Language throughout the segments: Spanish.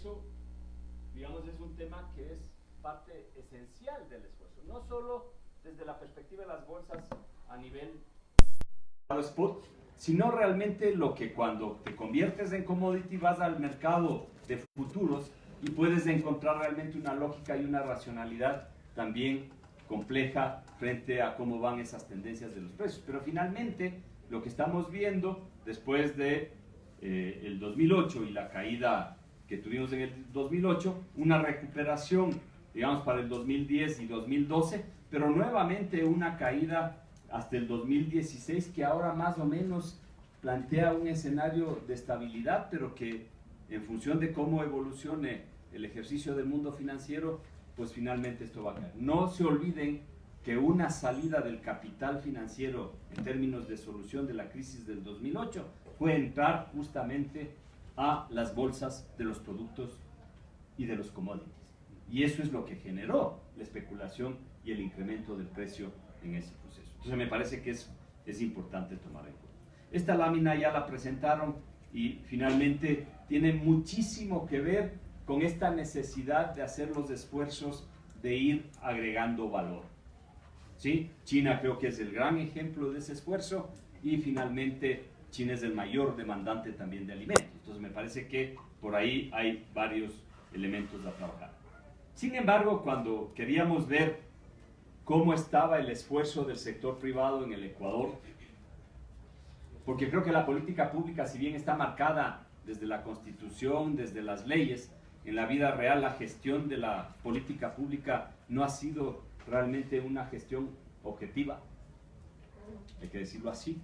eso, digamos, es un tema que es parte esencial del esfuerzo, no solo desde la perspectiva de las bolsas a nivel spot, sino realmente lo que cuando te conviertes en commodity vas al mercado de futuros y puedes encontrar realmente una lógica y una racionalidad también compleja frente a cómo van esas tendencias de los precios. Pero finalmente lo que estamos viendo después de el 2008 y la caída que tuvimos en el 2008, una recuperación, digamos, para el 2010 y 2012, pero nuevamente una caída hasta el 2016 que ahora más o menos plantea un escenario de estabilidad, pero que en función de cómo evolucione el ejercicio del mundo financiero, pues finalmente esto va a caer. No se olviden que una salida del capital financiero en términos de solución de la crisis del 2008 fue entrar justamente a las bolsas de los productos y de los commodities. Y eso es lo que generó la especulación y el incremento del precio en ese proceso. Entonces me parece que es importante tomar en cuenta. Esta lámina ya la presentaron y finalmente tiene muchísimo que ver con esta necesidad de hacer los esfuerzos de ir agregando valor. ¿Sí? China creo que es el gran ejemplo de ese esfuerzo y finalmente China es el mayor demandante también de alimentos. Entonces me parece que por ahí hay varios elementos a trabajar. Sin embargo, cuando queríamos ver cómo estaba el esfuerzo del sector privado en el Ecuador, porque creo que la política pública, si bien está marcada desde la Constitución, desde las leyes, en la vida real la gestión de la política pública no ha sido realmente una gestión objetiva, hay que decirlo así,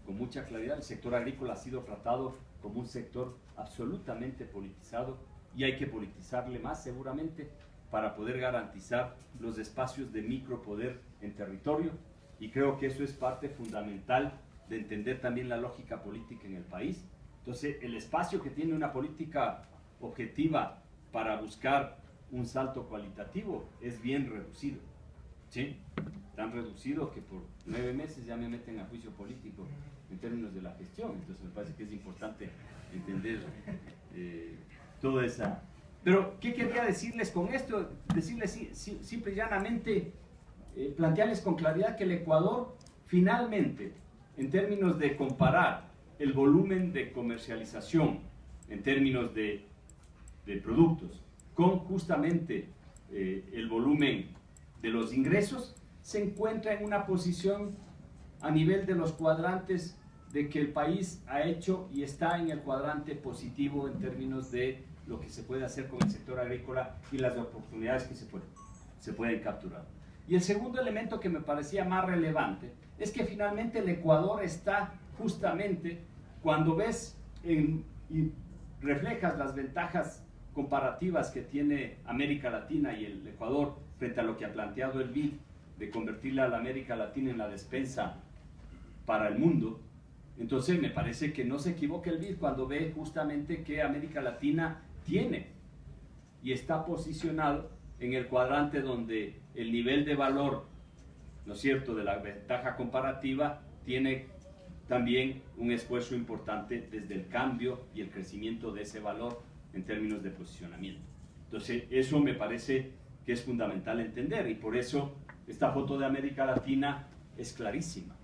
con mucha claridad. El sector agrícola ha sido tratado como un sector absolutamente politizado y hay que politizarle más seguramente para poder garantizar los espacios de micropoder en territorio, y creo que eso es parte fundamental de entender también la lógica política en el país. Entonces el espacio que tiene una política objetiva para buscar un salto cualitativo es bien reducido, ¿sí? Tan reducido que por 9 meses ya me meten a juicio político en términos de la gestión. Entonces me parece que es importante entender toda esa... Pero, ¿qué quería decirles con esto? Decirles simple y llanamente, plantearles con claridad que el Ecuador finalmente, en términos de comparar el volumen de comercialización en términos de productos con justamente el volumen de los ingresos, se encuentra en una posición a nivel de los cuadrantes de que el país ha hecho y está en el cuadrante positivo en términos de lo que se puede hacer con el sector agrícola y las oportunidades que se pueden capturar. Y el segundo elemento que me parecía más relevante es que finalmente el Ecuador está justamente, cuando ves y reflejas las ventajas comparativas que tiene América Latina y el Ecuador frente a lo que ha planteado el BID de convertirla a la América Latina en la despensa para el mundo. Entonces me parece que no se equivoca el BID cuando ve justamente que América Latina tiene y está posicionado en el cuadrante donde el nivel de valor, ¿no es cierto?, de la ventaja comparativa tiene también un esfuerzo importante desde el cambio y el crecimiento de ese valor en términos de posicionamiento. Entonces eso me parece que es fundamental entender, y por eso esta foto de América Latina es clarísima.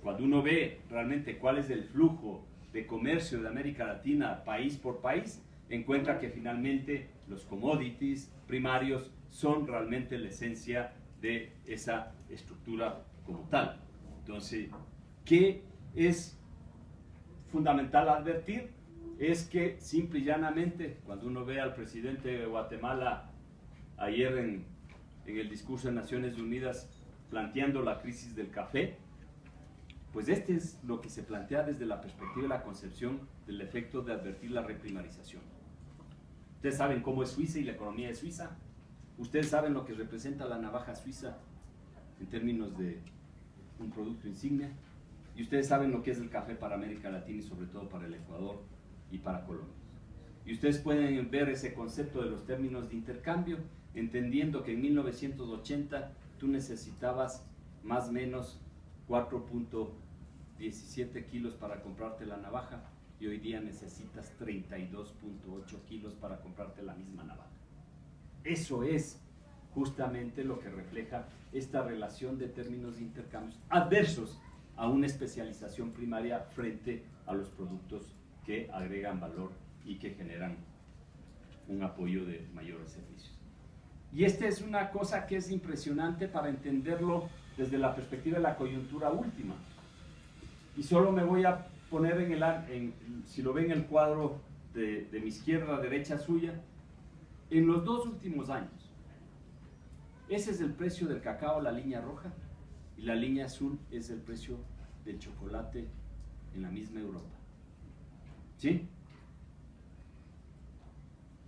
Cuando uno ve realmente cuál es el flujo de comercio de América Latina país por país, encuentra que finalmente los commodities primarios son realmente la esencia de esa estructura como tal. Entonces, ¿qué es fundamental advertir? Es que simple y llanamente, cuando uno ve al presidente de Guatemala ayer en el discurso de Naciones Unidas planteando la crisis del café, pues este es lo que se plantea desde la perspectiva de la concepción del efecto de advertir la reprimarización. Ustedes saben cómo es Suiza y la economía de Suiza. Ustedes saben lo que representa la navaja suiza en términos de un producto insignia. Y ustedes saben lo que es el café para América Latina y sobre todo para el Ecuador y para Colombia. Y ustedes pueden ver ese concepto de los términos de intercambio, entendiendo que en 1980 tú necesitabas más o menos 4.17 kilos para comprarte la navaja, y hoy día necesitas 32.8 kilos para comprarte la misma navaja. Eso es justamente lo que refleja esta relación de términos de intercambios adversos a una especialización primaria frente a los productos que agregan valor y que generan un apoyo de mayores servicios. Y esta es una cosa que es impresionante para entenderlo desde la perspectiva de la coyuntura última. Y solo me voy a poner si lo ven en el cuadro de mi izquierda, derecha suya, en los 2 últimos años. Ese es el precio del cacao, la línea roja, y la línea azul es el precio del chocolate en la misma Europa. ¿Sí?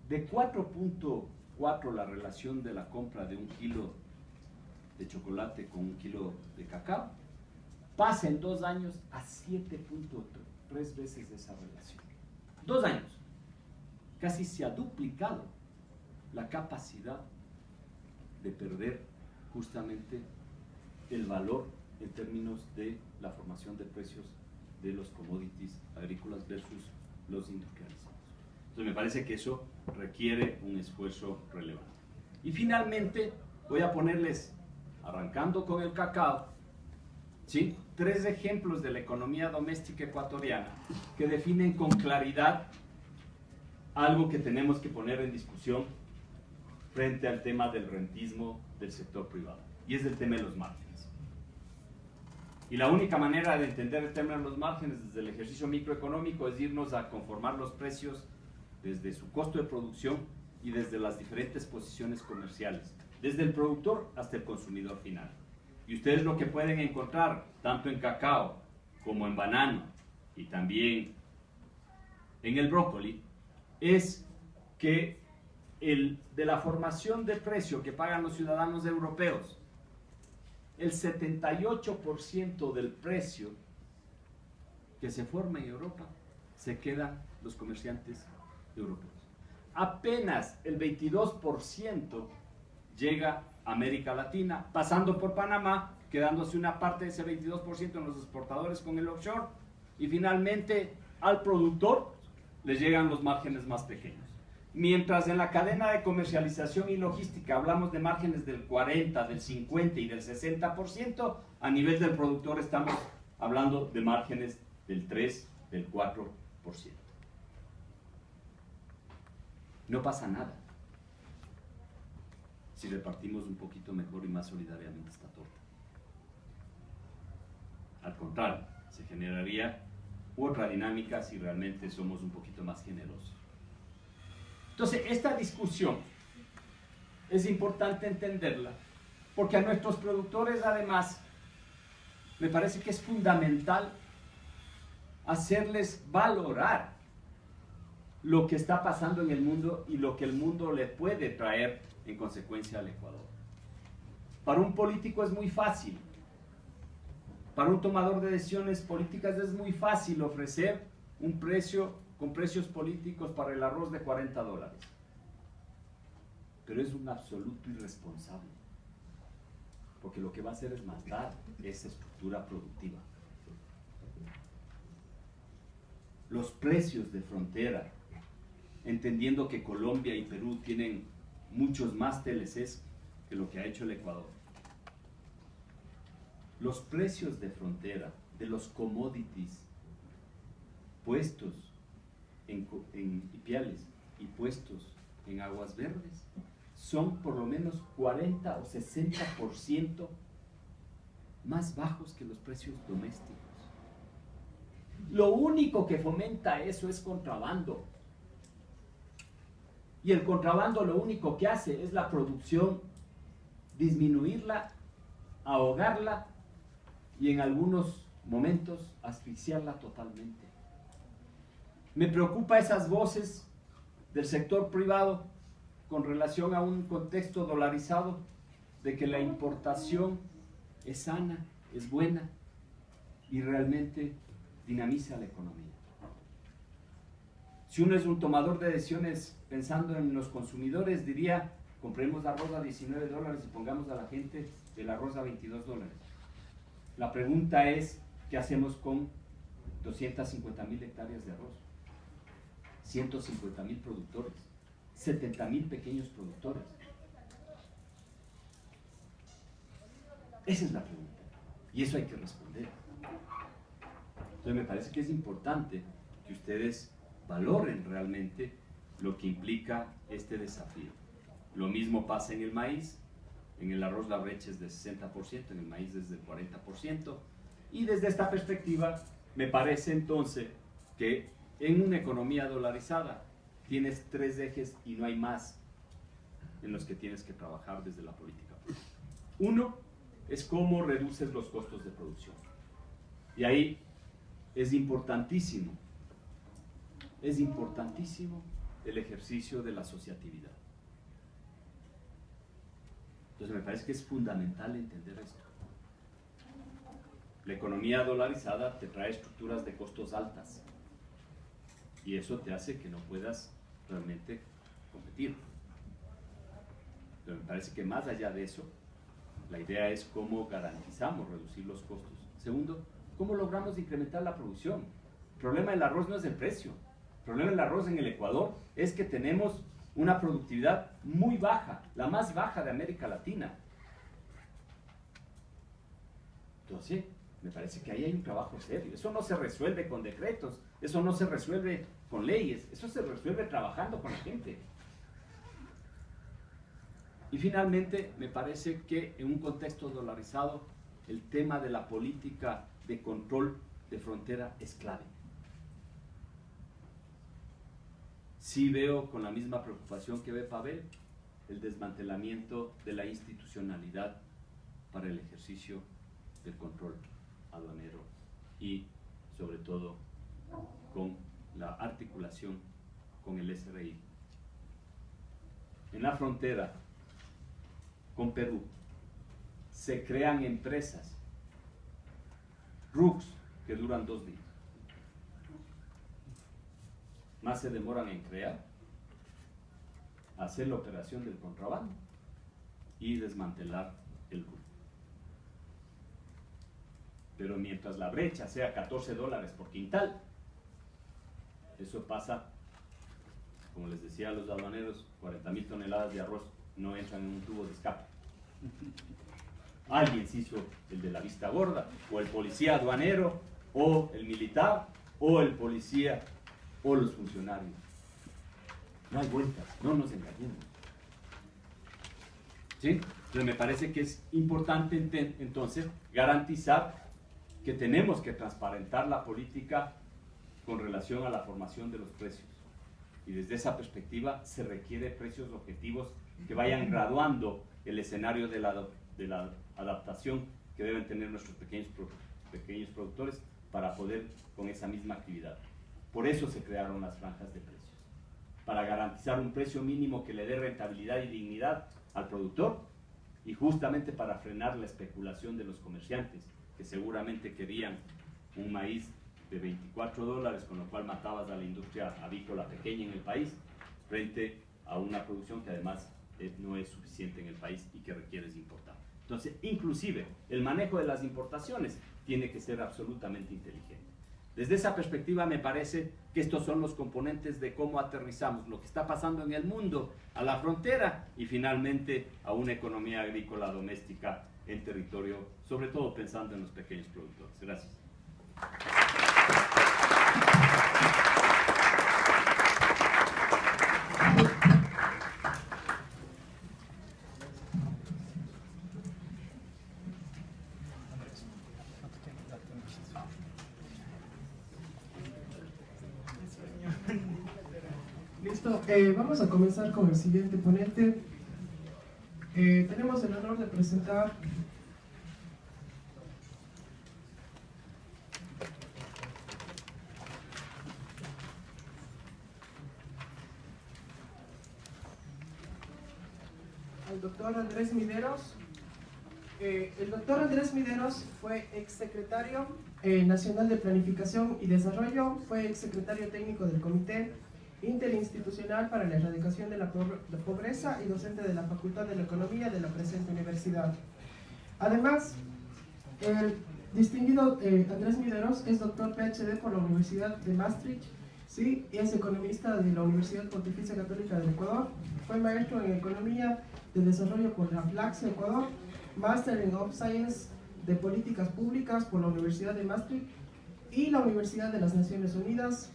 De 4.4 la relación de la compra de 1 kilo de chocolate con 1 kilo de cacao, pasa en 2 años a 7.3 veces esa relación. 2 años. Casi se ha duplicado la capacidad de perder justamente el valor en términos de la formación de precios de los commodities agrícolas versus los industrializados. Entonces me parece que eso requiere un esfuerzo relevante. Y finalmente voy a ponerles, arrancando con el cacao, ¿sí?, 3 ejemplos de la economía doméstica ecuatoriana que definen con claridad algo que tenemos que poner en discusión frente al tema del rentismo del sector privado, y es el tema de los márgenes. Y la única manera de entender el tema de los márgenes desde el ejercicio microeconómico es irnos a conformar los precios desde su costo de producción y desde las diferentes posiciones comerciales, desde el productor hasta el consumidor final. Y ustedes lo que pueden encontrar, tanto en cacao como en banano y también en el brócoli, es que de la formación de precio que pagan los ciudadanos europeos, el 78% del precio que se forma en Europa se quedan los comerciantes europeos. Apenas el 22% llega a América Latina, pasando por Panamá, quedándose una parte de ese 22% en los exportadores con el offshore, y finalmente al productor le llegan los márgenes más pequeños. Mientras en la cadena de comercialización y logística hablamos de márgenes del 40, del 50 y del 60%, a nivel del productor estamos hablando de márgenes del 3, del 4%. No pasa nada si repartimos un poquito mejor y más solidariamente esta torta. Al contrario, se generaría otra dinámica si realmente somos un poquito más generosos. Entonces, esta discusión es importante entenderla, porque a nuestros productores, además, me parece que es fundamental hacerles valorar lo que está pasando en el mundo y lo que el mundo le puede traer en consecuencia al Ecuador. Para un político es muy fácil, para un tomador de decisiones políticas es muy fácil ofrecer un precio con precios políticos para el arroz de $40. Pero es un absoluto irresponsable, porque lo que va a hacer es matar esa estructura productiva. Los precios de frontera, entendiendo que Colombia y Perú tienen muchos más TLCs que lo que ha hecho el Ecuador. Los precios de frontera de los commodities puestos en Ipiales y puestos en Aguas Verdes son por lo menos 40 o 60% más bajos que los precios domésticos. Lo único que fomenta eso es contrabando. Y el contrabando lo único que hace es la producción, disminuirla, ahogarla y en algunos momentos asfixiarla totalmente. Me preocupa esas voces del sector privado con relación a un contexto dolarizado de que la importación es sana, es buena y realmente dinamiza la economía. Si uno es un tomador de decisiones pensando en los consumidores, diría, compremos arroz a $19 y pongamos a la gente el arroz a $22. La pregunta es, ¿qué hacemos con 250.000 hectáreas de arroz, 150.000 productores, 70.000 pequeños productores. Esa es la pregunta, y eso hay que responder. Entonces me parece que es importante que ustedes valoren realmente lo que implica este desafío. Lo mismo pasa en el maíz. En el arroz la brecha es de 60%, en el maíz es del 40%, y desde esta perspectiva me parece entonces que en una economía dolarizada tienes tres ejes y no hay más en los que tienes que trabajar desde la política. Uno es cómo reduces los costos de producción, y ahí es importantísimo el ejercicio de la asociatividad. Entonces me parece que es fundamental entender esto. La economía dolarizada te trae estructuras de costos altas y eso te hace que no puedas realmente competir. Pero me parece que más allá de eso, la idea es cómo garantizamos reducir los costos. Segundo, cómo logramos incrementar la producción. El problema del arroz no es el precio. El problema del arroz en el Ecuador es que tenemos una productividad muy baja, la más baja de América Latina. Entonces, me parece que ahí hay un trabajo serio. Eso no se resuelve con decretos, eso no se resuelve con leyes, eso se resuelve trabajando con la gente. Y finalmente, me parece que en un contexto dolarizado, el tema de la política de control de frontera es clave. Sí veo con la misma preocupación que ve Pavel el desmantelamiento de la institucionalidad para el ejercicio del control aduanero y sobre todo con la articulación con el SRI. En la frontera con Perú se crean empresas, RUCs, que duran 2 días. Más se demoran en crear, hacer la operación del contrabando y desmantelar el RUC. Pero mientras la brecha sea $14 por quintal, eso pasa, como les decía a los aduaneros, 40.000 toneladas de arroz no entran en un tubo de escape. Alguien se hizo el de la vista gorda, o el policía aduanero, o el militar, o el policía, o los funcionarios. No hay vueltas, no nos engañemos. ¿Sí? Entonces me parece que es importante entonces garantizar que tenemos que transparentar la política con relación a la formación de los precios. Y desde esa perspectiva se requiere precios objetivos que vayan graduando el escenario de la adaptación que deben tener nuestros pequeños productores para poder con esa misma actividad. Por eso se crearon las franjas de precios, para garantizar un precio mínimo que le dé rentabilidad y dignidad al productor y justamente para frenar la especulación de los comerciantes que seguramente querían un maíz de $24, con lo cual matabas a la industria avícola pequeña en el país frente a una producción que además no es suficiente en el país y que requieres importar. Entonces, inclusive, el manejo de las importaciones tiene que ser absolutamente inteligente. Desde esa perspectiva me parece que estos son los componentes de cómo aterrizamos lo que está pasando en el mundo a la frontera y finalmente a una economía agrícola doméstica en territorio, sobre todo pensando en los pequeños productores. Gracias. Listo, vamos a comenzar con el siguiente ponente. Tenemos el honor de presentar al doctor Andrés Mideros. El doctor Andrés Mideros fue exsecretario nacional de Planificación y Desarrollo, fue exsecretario técnico del Comité Interinstitucional para la Erradicación de la Pobreza y docente de la Facultad de la Economía de la presente universidad. Además, él Distinguido Andrés Mideros es doctor PhD por la Universidad de Maastricht, sí, y es economista de la Universidad Pontificia Católica del Ecuador. Fue maestro en Economía de Desarrollo por la FLACS Ecuador, máster en Open Science de Políticas Públicas por la Universidad de Maastricht y la Universidad de las Naciones Unidas.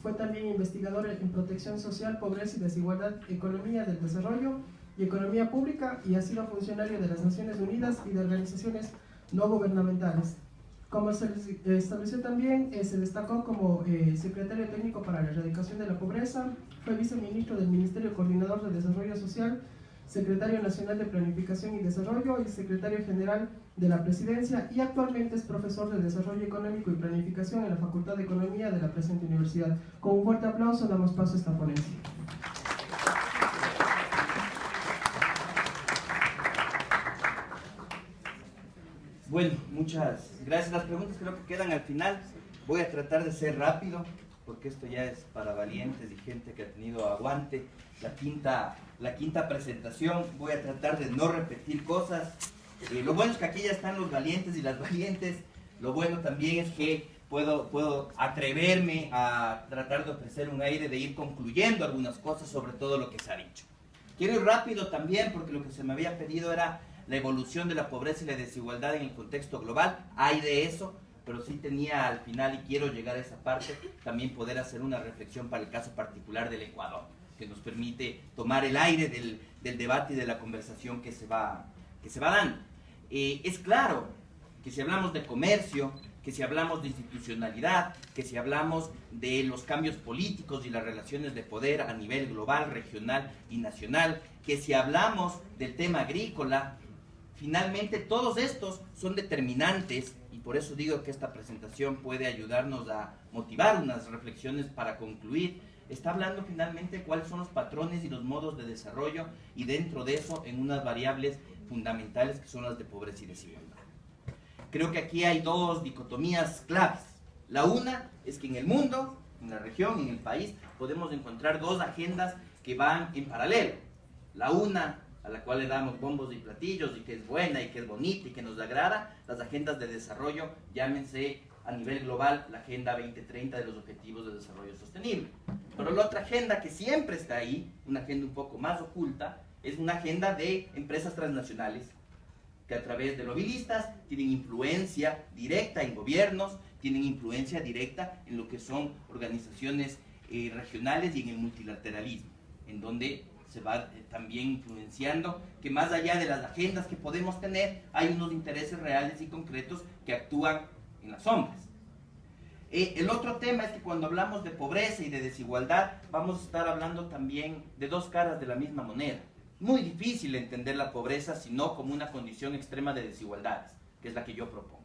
Fue también investigador en protección social, pobreza y desigualdad, economía del desarrollo y economía pública, y ha sido funcionario de las Naciones Unidas y de organizaciones no gubernamentales. Como se estableció también, se destacó como secretario técnico para la erradicación de la pobreza, fue viceministro del Ministerio Coordinador de Desarrollo Social, secretario nacional de Planificación y Desarrollo y secretario general de la Presidencia, y actualmente es profesor de Desarrollo Económico y Planificación en la Facultad de Economía de la presente universidad. Con un fuerte aplauso damos paso a esta ponencia. Bueno, muchas gracias. Las preguntas creo que quedan al final. Voy a tratar de ser rápido, porque esto ya es para valientes y gente que ha tenido aguante. La quinta presentación, voy a tratar de no repetir cosas. Lo bueno es que aquí ya están los valientes y las valientes. Lo bueno también es que puedo atreverme a tratar de ofrecer un aire de ir concluyendo algunas cosas sobre todo lo que se ha dicho. Quiero ir rápido también, porque lo que se me había pedido era la evolución de la pobreza y la desigualdad en el contexto global. Hay de eso, pero sí tenía al final, y quiero llegar a esa parte, también poder hacer una reflexión para el caso particular del Ecuador, que nos permite tomar el aire del debate y de la conversación que se va dando. Es claro que si hablamos de comercio, que si hablamos de institucionalidad, que si hablamos de los cambios políticos y las relaciones de poder a nivel global, regional y nacional, que si hablamos del tema agrícola, finalmente todos estos son determinantes, y por eso digo que esta presentación puede ayudarnos a motivar unas reflexiones para concluir. Está hablando finalmente cuáles son los patrones y los modos de desarrollo, y dentro de eso en unas variables fundamentales que son las de pobreza y desigualdad. Creo que aquí hay dos dicotomías claves. La una es que en el mundo, en la región, en el país, podemos encontrar dos agendas que van en paralelo. La una, a la cual le damos bombos y platillos, y que es buena, y que es bonita, y que nos agrada, las agendas de desarrollo, llámense a nivel global la Agenda 2030 de los Objetivos de Desarrollo Sostenible. Pero la otra agenda que siempre está ahí, una agenda un poco más oculta, es una agenda de empresas transnacionales, que a través de lobbyistas tienen influencia directa en gobiernos, tienen influencia directa en lo que son organizaciones regionales y en el multilateralismo, en donde se va también influenciando que más allá de las agendas que podemos tener, hay unos intereses reales y concretos que actúan en las sombras. El otro tema es que cuando hablamos de pobreza y de desigualdad, vamos a estar hablando también de dos caras de la misma moneda. Muy difícil entender la pobreza sino como una condición extrema de desigualdades, que es la que yo propongo,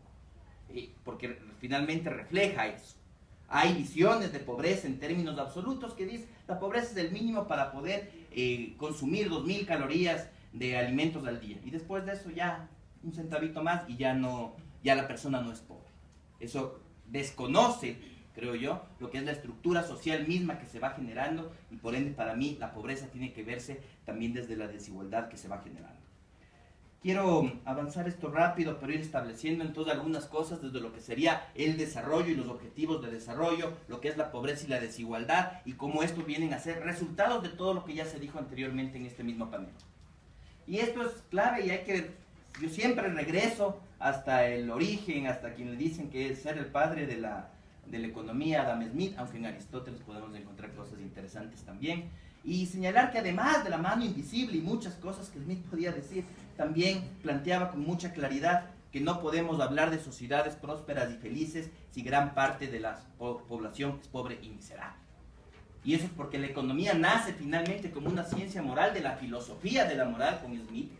porque finalmente refleja eso. Hay visiones de pobreza en términos absolutos que dicen la pobreza es el mínimo para poder consumir 2000 calorías de alimentos al día, y después de eso ya un centavito más y ya la persona no es pobre. Eso desconoce, creo yo, lo que es la estructura social misma que se va generando, y por ende para mí la pobreza tiene que verse también desde la desigualdad que se va generando. Quiero avanzar esto rápido, pero ir estableciendo entonces algunas cosas desde lo que sería el desarrollo y los objetivos de desarrollo, lo que es la pobreza y la desigualdad, y cómo esto vienen a ser resultados de todo lo que ya se dijo anteriormente en este mismo panel. Y esto es clave, y yo siempre regreso hasta el origen, hasta quien le dicen que es ser el padre de la economía, Adam Smith, aunque en Aristóteles podemos encontrar cosas interesantes también, y señalar que además de la mano invisible y muchas cosas que Smith podía decir, también planteaba con mucha claridad que no podemos hablar de sociedades prósperas y felices si gran parte de la población es pobre y miserable. Y eso es porque la economía nace finalmente como una ciencia moral de la filosofía de la moral con Smith,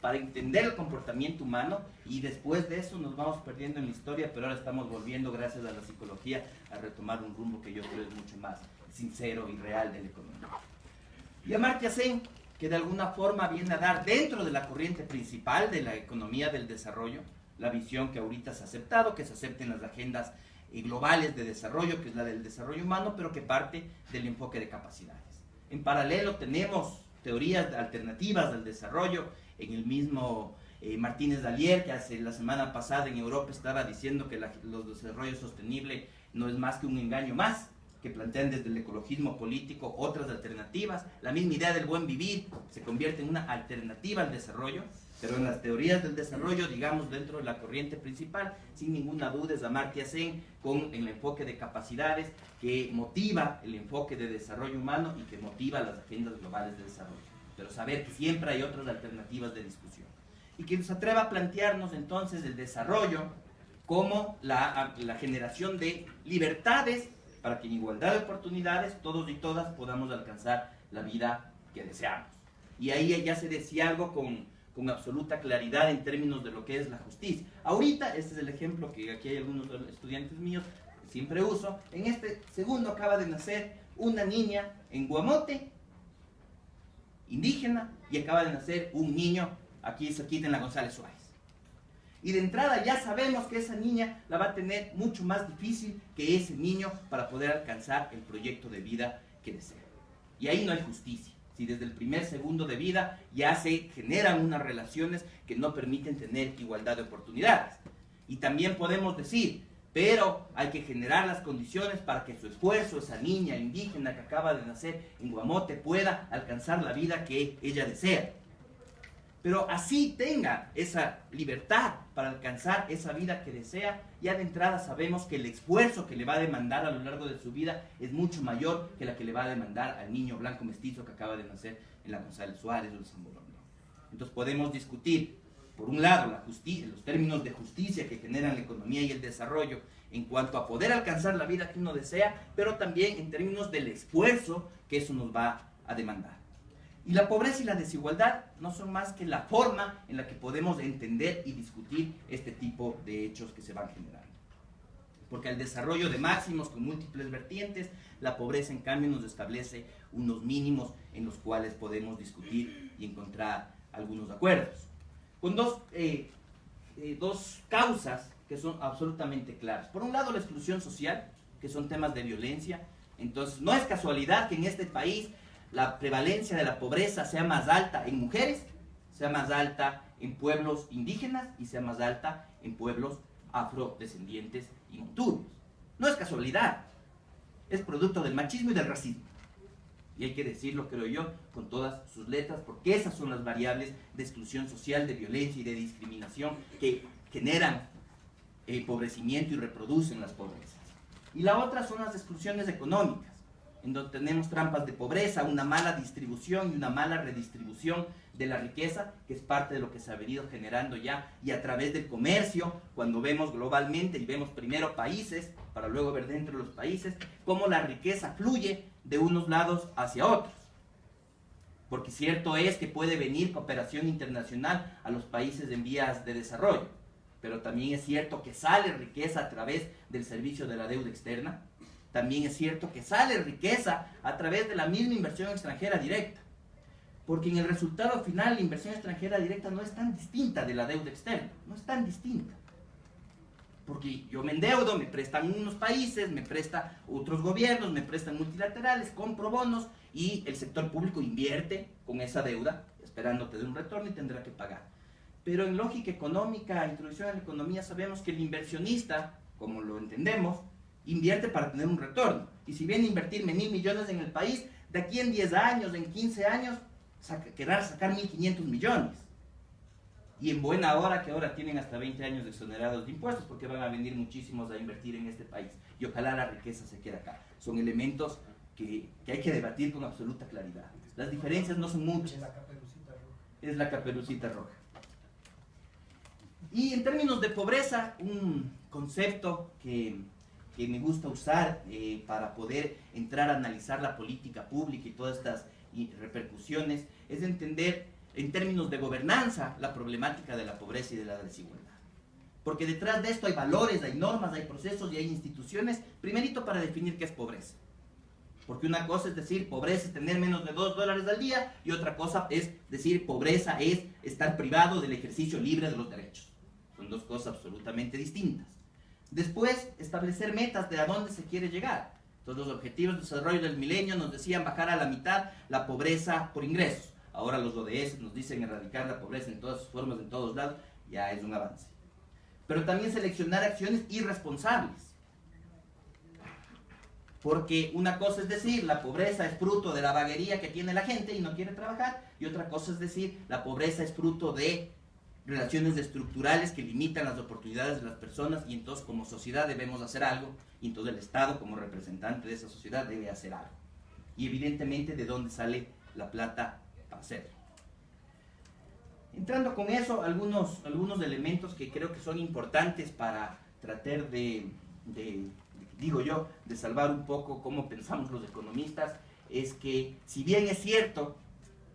para entender el comportamiento humano, y después de eso nos vamos perdiendo en la historia, pero ahora estamos volviendo, gracias a la psicología, a retomar un rumbo que yo creo es mucho más sincero y real de la economía. Y Amartya Sen, que de alguna forma viene a dar dentro de la corriente principal de la economía del desarrollo, la visión que ahorita se ha aceptado, que se acepten las agendas globales de desarrollo, que es la del desarrollo humano, pero que parte del enfoque de capacidades. En paralelo tenemos teorías alternativas del desarrollo en el mismo Martínez Dalier, que hace la semana pasada en Europa estaba diciendo que los desarrollos sostenibles no es más que un engaño más, que plantean desde el ecologismo político otras alternativas. La misma idea del buen vivir se convierte en una alternativa al desarrollo, pero en las teorías del desarrollo, digamos, dentro de la corriente principal, sin ninguna duda es Amartya Sen, con el enfoque de capacidades que motiva el enfoque de desarrollo humano y que motiva las agendas globales de desarrollo. Pero saber que siempre hay otras alternativas de discusión. Y que nos atreva a plantearnos entonces el desarrollo como la generación de libertades para que en igualdad de oportunidades todos y todas podamos alcanzar la vida que deseamos. Y ahí ya se decía algo con absoluta claridad en términos de lo que es la justicia. Ahorita, este es el ejemplo que aquí hay algunos estudiantes míos que siempre uso. En este segundo acaba de nacer una niña en Guamote, indígena, y acaba de nacer un niño aquí cerquita en la González Suárez. Y de entrada ya sabemos que esa niña la va a tener mucho más difícil que ese niño para poder alcanzar el proyecto de vida que desea. Y ahí no hay justicia. Si desde el primer segundo de vida ya se generan unas relaciones que no permiten tener igualdad de oportunidades. Y también podemos decir, pero hay que generar las condiciones para que su esfuerzo, esa niña indígena que acaba de nacer en Guamote, pueda alcanzar la vida que ella desea. Pero así tenga esa libertad para alcanzar esa vida que desea, ya de entrada sabemos que el esfuerzo que le va a demandar a lo largo de su vida es mucho mayor que la que le va a demandar al niño blanco mestizo que acaba de nacer en la González Suárez o en San Borondón. Entonces podemos discutir, por un lado, la justicia, los términos de justicia que generan la economía y el desarrollo en cuanto a poder alcanzar la vida que uno desea, pero también en términos del esfuerzo que eso nos va a demandar. Y la pobreza y la desigualdad no son más que la forma en la que podemos entender y discutir este tipo de hechos que se van generando. Porque al desarrollo de máximos con múltiples vertientes, la pobreza en cambio nos establece unos mínimos en los cuales podemos discutir y encontrar algunos acuerdos. Con dos causas que son absolutamente claras. Por un lado, la exclusión social, que son temas de violencia. Entonces, no es casualidad que en este país la prevalencia de la pobreza sea más alta en mujeres, sea más alta en pueblos indígenas y sea más alta en pueblos afrodescendientes y montunos. No es casualidad, es producto del machismo y del racismo. Y hay que decirlo, creo yo, con todas sus letras, porque esas son las variables de exclusión social, de violencia y de discriminación que generan empobrecimiento y reproducen las pobrezas. Y la otra son las exclusiones económicas, en donde tenemos trampas de pobreza, una mala distribución y una mala redistribución de la riqueza, que es parte de lo que se ha venido generando ya, y a través del comercio, cuando vemos globalmente y vemos primero países, para luego ver dentro de los países, cómo la riqueza fluye de unos lados hacia otros. Porque cierto es que puede venir cooperación internacional a los países en vías de desarrollo, pero también es cierto que sale riqueza a través del servicio de la deuda externa. También es cierto que sale riqueza a través de la misma inversión extranjera directa. Porque en el resultado final la inversión extranjera directa no es tan distinta de la deuda externa. No es tan distinta. Porque yo me endeudo, me prestan unos países, me prestan otros gobiernos, me prestan multilaterales, compro bonos y el sector público invierte con esa deuda, esperando tener un retorno y tendrá que pagar. Pero en lógica económica, introducción a la economía, sabemos que el inversionista, como lo entendemos, invierte para tener un retorno. Y si viene a invertirme 1.000 millones en el país, de aquí en 10 años, en 15 años, querrá sacar 1.500 millones. Y en buena hora, que ahora tienen hasta 20 años exonerados de impuestos, porque van a venir muchísimos a invertir en este país. Y ojalá la riqueza se quede acá. Son elementos que hay que debatir con absoluta claridad. Las diferencias no son muchas. Es la caperucita roja. Y en términos de pobreza, un concepto que me gusta usar para poder entrar a analizar la política pública y todas estas repercusiones, es entender en términos de gobernanza la problemática de la pobreza y de la desigualdad. Porque detrás de esto hay valores, hay normas, hay procesos y hay instituciones, primerito para definir qué es pobreza. Porque una cosa es decir, pobreza es tener menos de $2 al día, y otra cosa es decir, pobreza es estar privado del ejercicio libre de los derechos. Son dos cosas absolutamente distintas. Después, establecer metas de a dónde se quiere llegar. Entonces, los objetivos de desarrollo del milenio nos decían bajar a la mitad la pobreza por ingresos. ahora los ODS nos dicen erradicar la pobreza en todas sus formas, en todos lados, ya es un avance. Pero también seleccionar acciones irresponsables. Porque una cosa es decir, la pobreza es fruto de la vaguería que tiene la gente y no quiere trabajar, y otra cosa es decir, la pobreza es fruto de relaciones estructurales que limitan las oportunidades de las personas, y entonces como sociedad debemos hacer algo, y entonces el Estado como representante de esa sociedad debe hacer algo. Y evidentemente, ¿de dónde sale la plata para hacerlo? Entrando con eso, algunos elementos que creo que son importantes para tratar de salvar un poco cómo pensamos los economistas, es que si bien es cierto,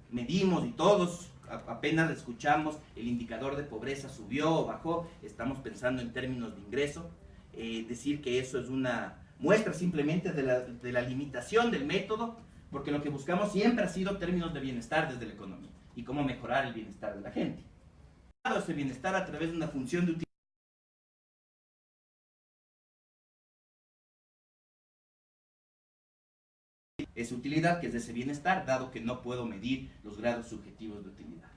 medimos y todos apenas escuchamos el indicador de pobreza subió o bajó, estamos pensando en términos de ingreso, decir que eso es una muestra simplemente de la limitación del método, porque lo que buscamos siempre ha sido términos de bienestar desde la economía y cómo mejorar el bienestar de la gente. Ese bienestar a través de una función de utilidad. Esa utilidad que es de ese bienestar, dado que no puedo medir los grados subjetivos de utilidad.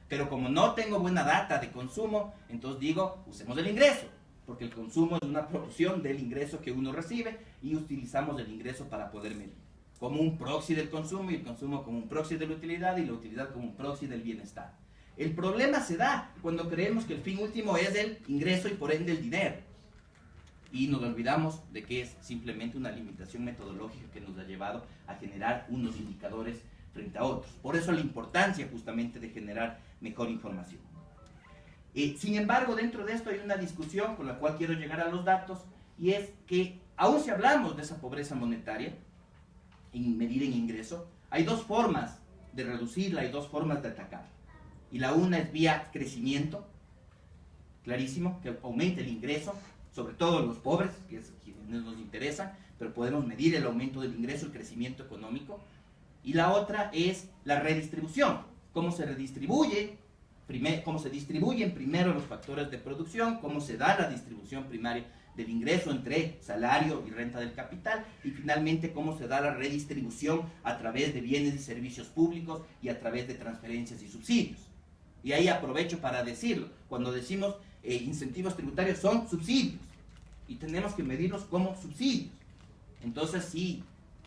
Pero como no tengo buena data de consumo, entonces digo, usemos el ingreso, porque el consumo es una proporción del ingreso que uno recibe y utilizamos el ingreso para poder medir, como un proxy del consumo y el consumo como un proxy de la utilidad y la utilidad como un proxy del bienestar. El problema se da cuando creemos que el fin último es el ingreso y por ende el dinero. Y nos olvidamos de que es simplemente una limitación metodológica que nos ha llevado a generar unos indicadores frente a otros. Por eso la importancia justamente de generar mejor información. Sin embargo, dentro de esto hay una discusión con la cual quiero llegar a los datos, y es que aún si hablamos de esa pobreza monetaria, en medir en ingreso, hay dos formas de reducirla, hay dos formas de atacarla. Y la una es vía crecimiento, clarísimo, que aumente el ingreso, sobre todo los pobres, que es quienes nos interesa, pero podemos medir el aumento del ingreso, el crecimiento económico. Y la otra es la redistribución, cómo se distribuyen primero los factores de producción, cómo se da la distribución primaria del ingreso entre salario y renta del capital, y finalmente cómo se da la redistribución a través de bienes y servicios públicos y a través de transferencias y subsidios. Y ahí aprovecho para decirlo, cuando decimos incentivos tributarios son subsidios, y tenemos que medirlos como subsidios. Entonces, si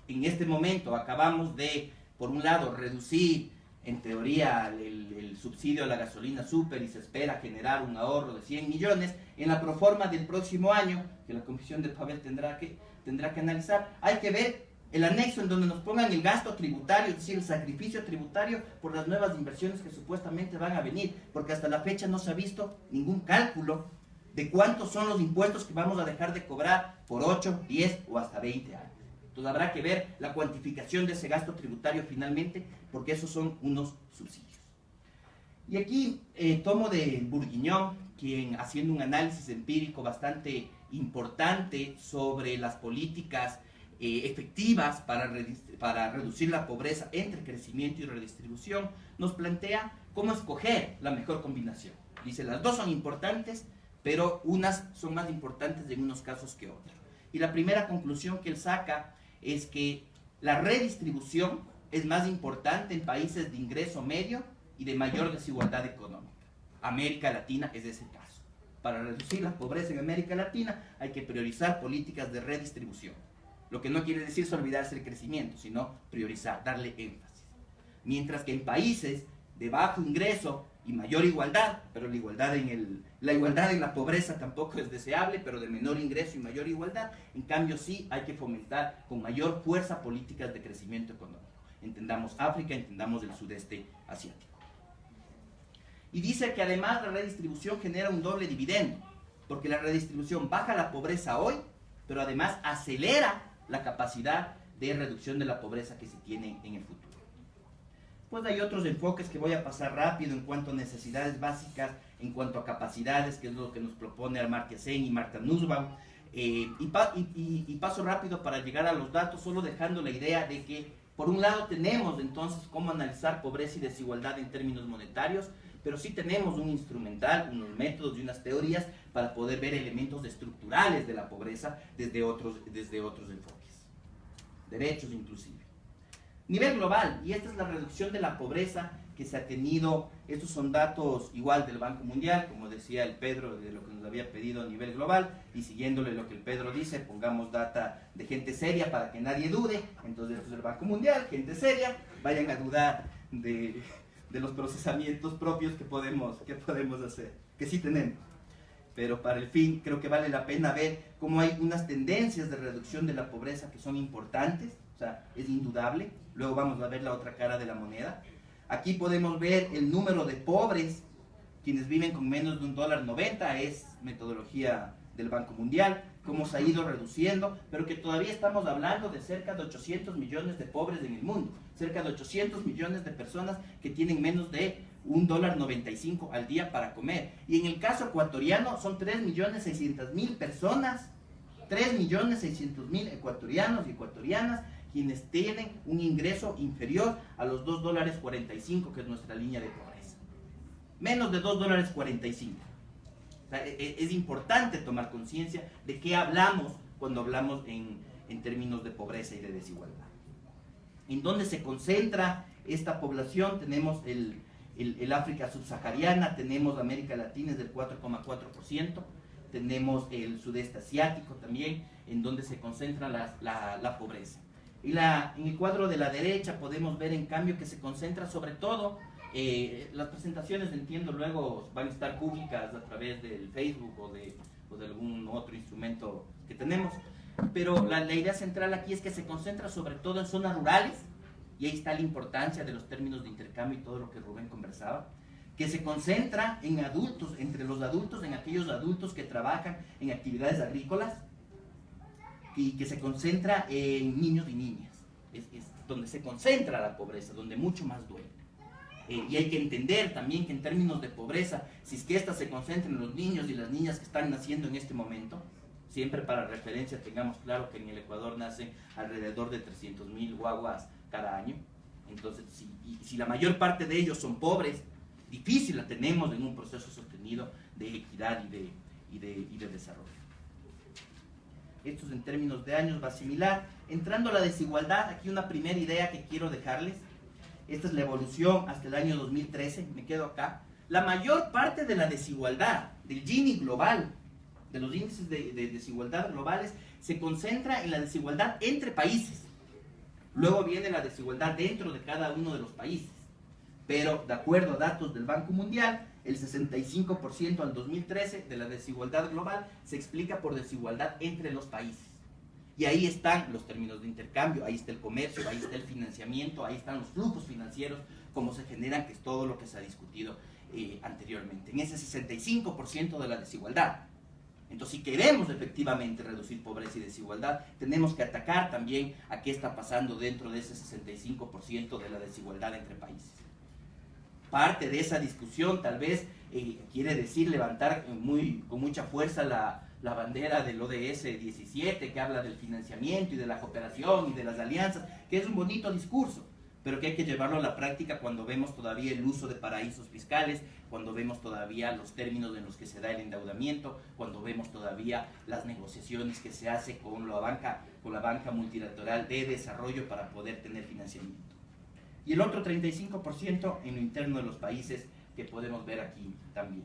en este momento acabamos de, por un lado, reducir en teoría el subsidio a la gasolina super y se espera generar un ahorro de 100 millones, en la proforma del próximo año, que la Comisión de Pavel tendrá que analizar, hay que ver el anexo en donde nos pongan el gasto tributario, es decir, el sacrificio tributario por las nuevas inversiones que supuestamente van a venir, porque hasta la fecha no se ha visto ningún cálculo de cuántos son los impuestos que vamos a dejar de cobrar por 8, 10 o hasta 20 años. Entonces habrá que ver la cuantificación de ese gasto tributario finalmente, porque esos son unos subsidios. Y aquí tomo de Bourguignon, quien haciendo un análisis empírico bastante importante sobre las políticas efectivas para reducir la pobreza entre crecimiento y redistribución, nos plantea cómo escoger la mejor combinación. Dice, las dos son importantes, pero unas son más importantes en unos casos que otros. Y la primera conclusión que él saca es que la redistribución es más importante en países de ingreso medio y de mayor desigualdad económica. América Latina es ese caso. Para reducir la pobreza en América Latina hay que priorizar políticas de redistribución. Lo que no quiere decir es olvidarse del crecimiento, sino priorizar, darle énfasis. Mientras que en países de bajo ingreso y mayor igualdad, pero la igualdad en la pobreza tampoco es deseable, pero de menor ingreso y mayor igualdad, en cambio sí hay que fomentar con mayor fuerza políticas de crecimiento económico. Entendamos África, entendamos el sudeste asiático. Y dice que además la redistribución genera un doble dividendo, porque la redistribución baja la pobreza hoy, pero además acelera la capacidad de reducción de la pobreza que se tiene en el futuro. Pues hay otros enfoques que voy a pasar rápido en cuanto a necesidades básicas, en cuanto a capacidades, que es lo que nos propone Amartya Sen y Martha Nussbaum, y paso rápido para llegar a los datos, solo dejando la idea de que, por un lado, tenemos entonces cómo analizar pobreza y desigualdad en términos monetarios, pero sí tenemos un instrumental, unos métodos y unas teorías para poder ver elementos estructurales de la pobreza desde otros enfoques, derechos inclusive. Nivel global, y esta es la reducción de la pobreza que se ha tenido. Estos son datos igual del Banco Mundial, como decía el Pedro, de lo que nos había pedido a nivel global, y siguiéndole lo que el Pedro dice, pongamos data de gente seria para que nadie dude. Entonces esto es el Banco Mundial, gente seria, vayan a dudar de los procesamientos propios que podemos hacer, que sí tenemos. Pero para el fin creo que vale la pena ver cómo hay unas tendencias de reducción de la pobreza que son importantes, o sea, es indudable. Luego vamos a ver la otra cara de la moneda. Aquí podemos ver el número de pobres, quienes viven con menos de $1.90, es metodología del Banco Mundial, cómo se ha ido reduciendo, pero que todavía estamos hablando de cerca de 800 millones de pobres en el mundo, cerca de 800 millones de personas que tienen menos de $1.95 al día para comer. Y en el caso ecuatoriano son 3.600.000 personas, 3.600.000 ecuatorianos y ecuatorianas quienes tienen un ingreso inferior a los $2.45, que es nuestra línea de pobreza. Menos de $2.45. O sea, es importante tomar conciencia de qué hablamos cuando hablamos en términos de pobreza y de desigualdad. ¿En dónde se concentra esta población? Tenemos el África subsahariana, tenemos América Latina, es del 4,4%, tenemos el sudeste asiático también, en donde se concentra la pobreza. Y en el cuadro de la derecha podemos ver en cambio que se concentra sobre todo, las presentaciones entiendo luego van a estar públicas a través del Facebook o de algún otro instrumento que tenemos, pero la idea central aquí es que se concentra sobre todo en zonas rurales, y ahí está la importancia de los términos de intercambio y todo lo que Rubén conversaba, que se concentra en adultos, entre los adultos, en aquellos adultos que trabajan en actividades agrícolas, y que se concentra en niños y niñas. Es donde se concentra la pobreza, donde mucho más duele. Y hay que entender también que en términos de pobreza, si es que esta se concentra en los niños y las niñas que están naciendo en este momento, siempre para referencia tengamos claro que en el Ecuador nacen alrededor de 300.000 guaguas cada año. Entonces, si la mayor parte de ellos son pobres, difícil la tenemos en un proceso sostenido de equidad y de desarrollo. Esto en términos de años va similar. Entrando a la desigualdad, aquí una primera idea que quiero dejarles. Esta es la evolución hasta el año 2013, me quedo acá. La mayor parte de la desigualdad, del Gini global, de los índices de desigualdad globales, se concentra en la desigualdad entre países. Luego viene la desigualdad dentro de cada uno de los países. Pero, de acuerdo a datos del Banco Mundial, el 65% al 2013 de la desigualdad global se explica por desigualdad entre los países. Y ahí están los términos de intercambio, ahí está el comercio, ahí está el financiamiento, ahí están los flujos financieros, cómo se generan, que es todo lo que se ha discutido anteriormente. En ese 65% de la desigualdad. Entonces, si queremos efectivamente reducir pobreza y desigualdad, tenemos que atacar también a qué está pasando dentro de ese 65% de la desigualdad entre países. Parte de esa discusión tal vez quiere decir levantar con mucha fuerza la bandera del ODS 17, que habla del financiamiento y de la cooperación y de las alianzas, que es un bonito discurso, pero que hay que llevarlo a la práctica cuando vemos todavía el uso de paraísos fiscales, cuando vemos todavía los términos en los que se da el endeudamiento, cuando vemos todavía las negociaciones que se hace con la banca multilateral de desarrollo para poder tener financiamiento. Y el otro 35% en lo interno de los países, que podemos ver aquí también.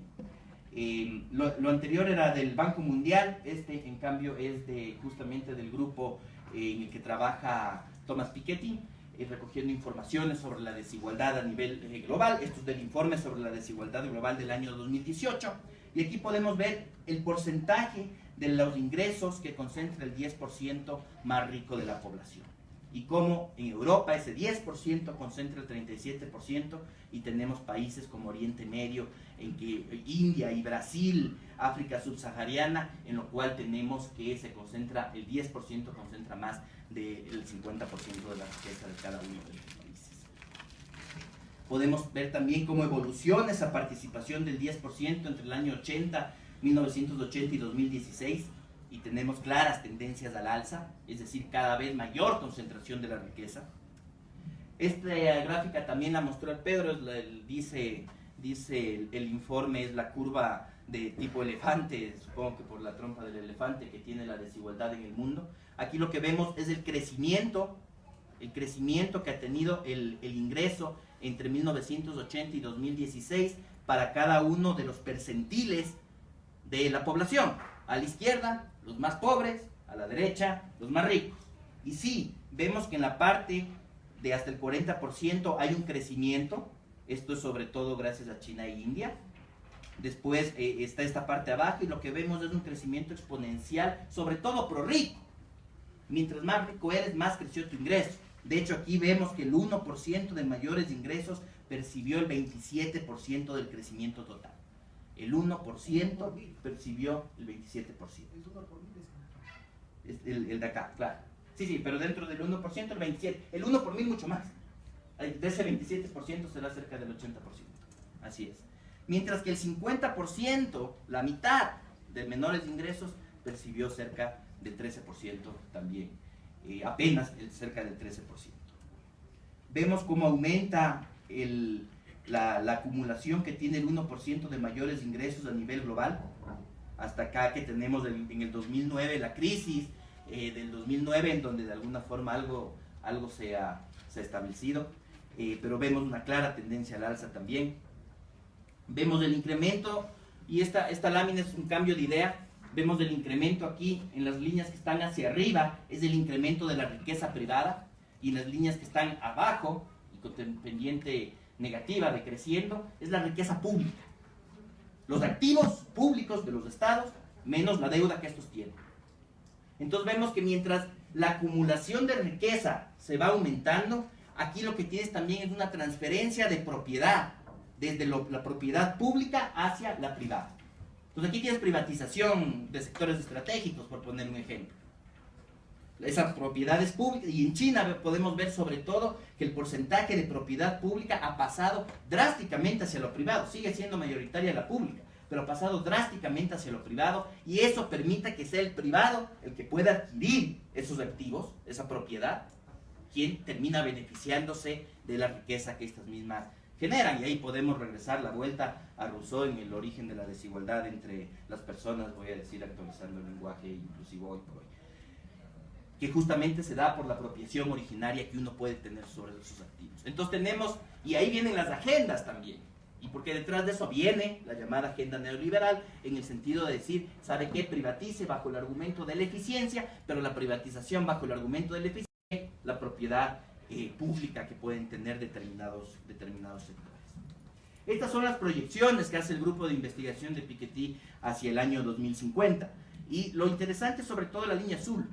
Lo anterior era del Banco Mundial, este en cambio es justamente del grupo en el que trabaja Thomas Piketty, recogiendo informaciones sobre la desigualdad a nivel global. Esto es del informe sobre la desigualdad global del año 2018, y aquí podemos ver el porcentaje de los ingresos que concentra el 10% más rico de la población, y cómo en Europa ese 10% concentra el 37%, y tenemos países como Oriente Medio, en que India y Brasil, África subsahariana, en lo cual tenemos que se concentra, el 10% concentra más del 50% de la riqueza de cada uno de los países. Podemos ver también cómo evoluciona esa participación del 10% entre el año 1980 y 2016, y tenemos claras tendencias al alza, es decir, cada vez mayor concentración de la riqueza. Esta gráfica también la mostró el Pedro, dice el informe, es la curva de tipo elefante, supongo que por la trompa del elefante, que tiene la desigualdad en el mundo. Aquí lo que vemos es el crecimiento el crecimiento que ha tenido el ingreso entre 1980 y 2016 para cada uno de los percentiles de la población. A la izquierda, los más pobres; a la derecha, los más ricos. Y sí, vemos que en la parte de hasta el 40% hay un crecimiento. Esto es sobre todo gracias a China e India. Después está esta parte abajo y lo que vemos es un crecimiento exponencial, sobre todo pro rico. Mientras más rico eres, más creció tu ingreso. De hecho, aquí vemos que el 1% de mayores ingresos percibió el 27% del crecimiento total. El 1% percibió el 27%. El de acá, claro. Sí, pero dentro del 1%, el 27%. El 1 por mil mucho más. De ese 27% será cerca del 80%. Así es. Mientras que el 50%, la mitad de menores ingresos, percibió cerca del 13% también. Apenas cerca del 13%. Vemos cómo aumenta la acumulación que tiene el 1% de mayores ingresos a nivel global. Hasta acá que tenemos en el 2009 la crisis del 2009, en donde de alguna forma algo se ha establecido, pero vemos una clara tendencia al alza también. Vemos el incremento, y esta lámina es un cambio de idea. Vemos el incremento aquí en las líneas que están hacia arriba, es el incremento de la riqueza privada, y en las líneas que están abajo, y con pendiente negativa decreciendo, es la riqueza pública. Los activos públicos de los estados, menos la deuda que estos tienen. Entonces vemos que mientras la acumulación de riqueza se va aumentando, aquí lo que tienes también es una transferencia de propiedad, desde la propiedad pública hacia la privada. Entonces aquí tienes privatización de sectores estratégicos, por poner un ejemplo. Esas propiedades públicas, y en China podemos ver sobre todo que el porcentaje de propiedad pública ha pasado drásticamente hacia lo privado. Sigue siendo mayoritaria la pública, pero ha pasado drásticamente hacia lo privado, y eso permite que sea el privado el que pueda adquirir esos activos, esa propiedad, quien termina beneficiándose de la riqueza que estas mismas generan. Y ahí podemos regresar la vuelta a Rousseau en el origen de la desigualdad entre las personas, voy a decir actualizando el lenguaje inclusivo hoy por hoy, que justamente se da por la apropiación originaria que uno puede tener sobre sus activos. Entonces tenemos, y ahí vienen las agendas también, y porque detrás de eso viene la llamada agenda neoliberal, en el sentido de decir, ¿sabe qué? Privatice bajo el argumento de la eficiencia, pero la privatización bajo el argumento de la eficiencia, la propiedad pública que pueden tener determinados sectores. Estas son las proyecciones que hace el grupo de investigación de Piketty hacia el año 2050, y lo interesante es sobre todo la línea azul.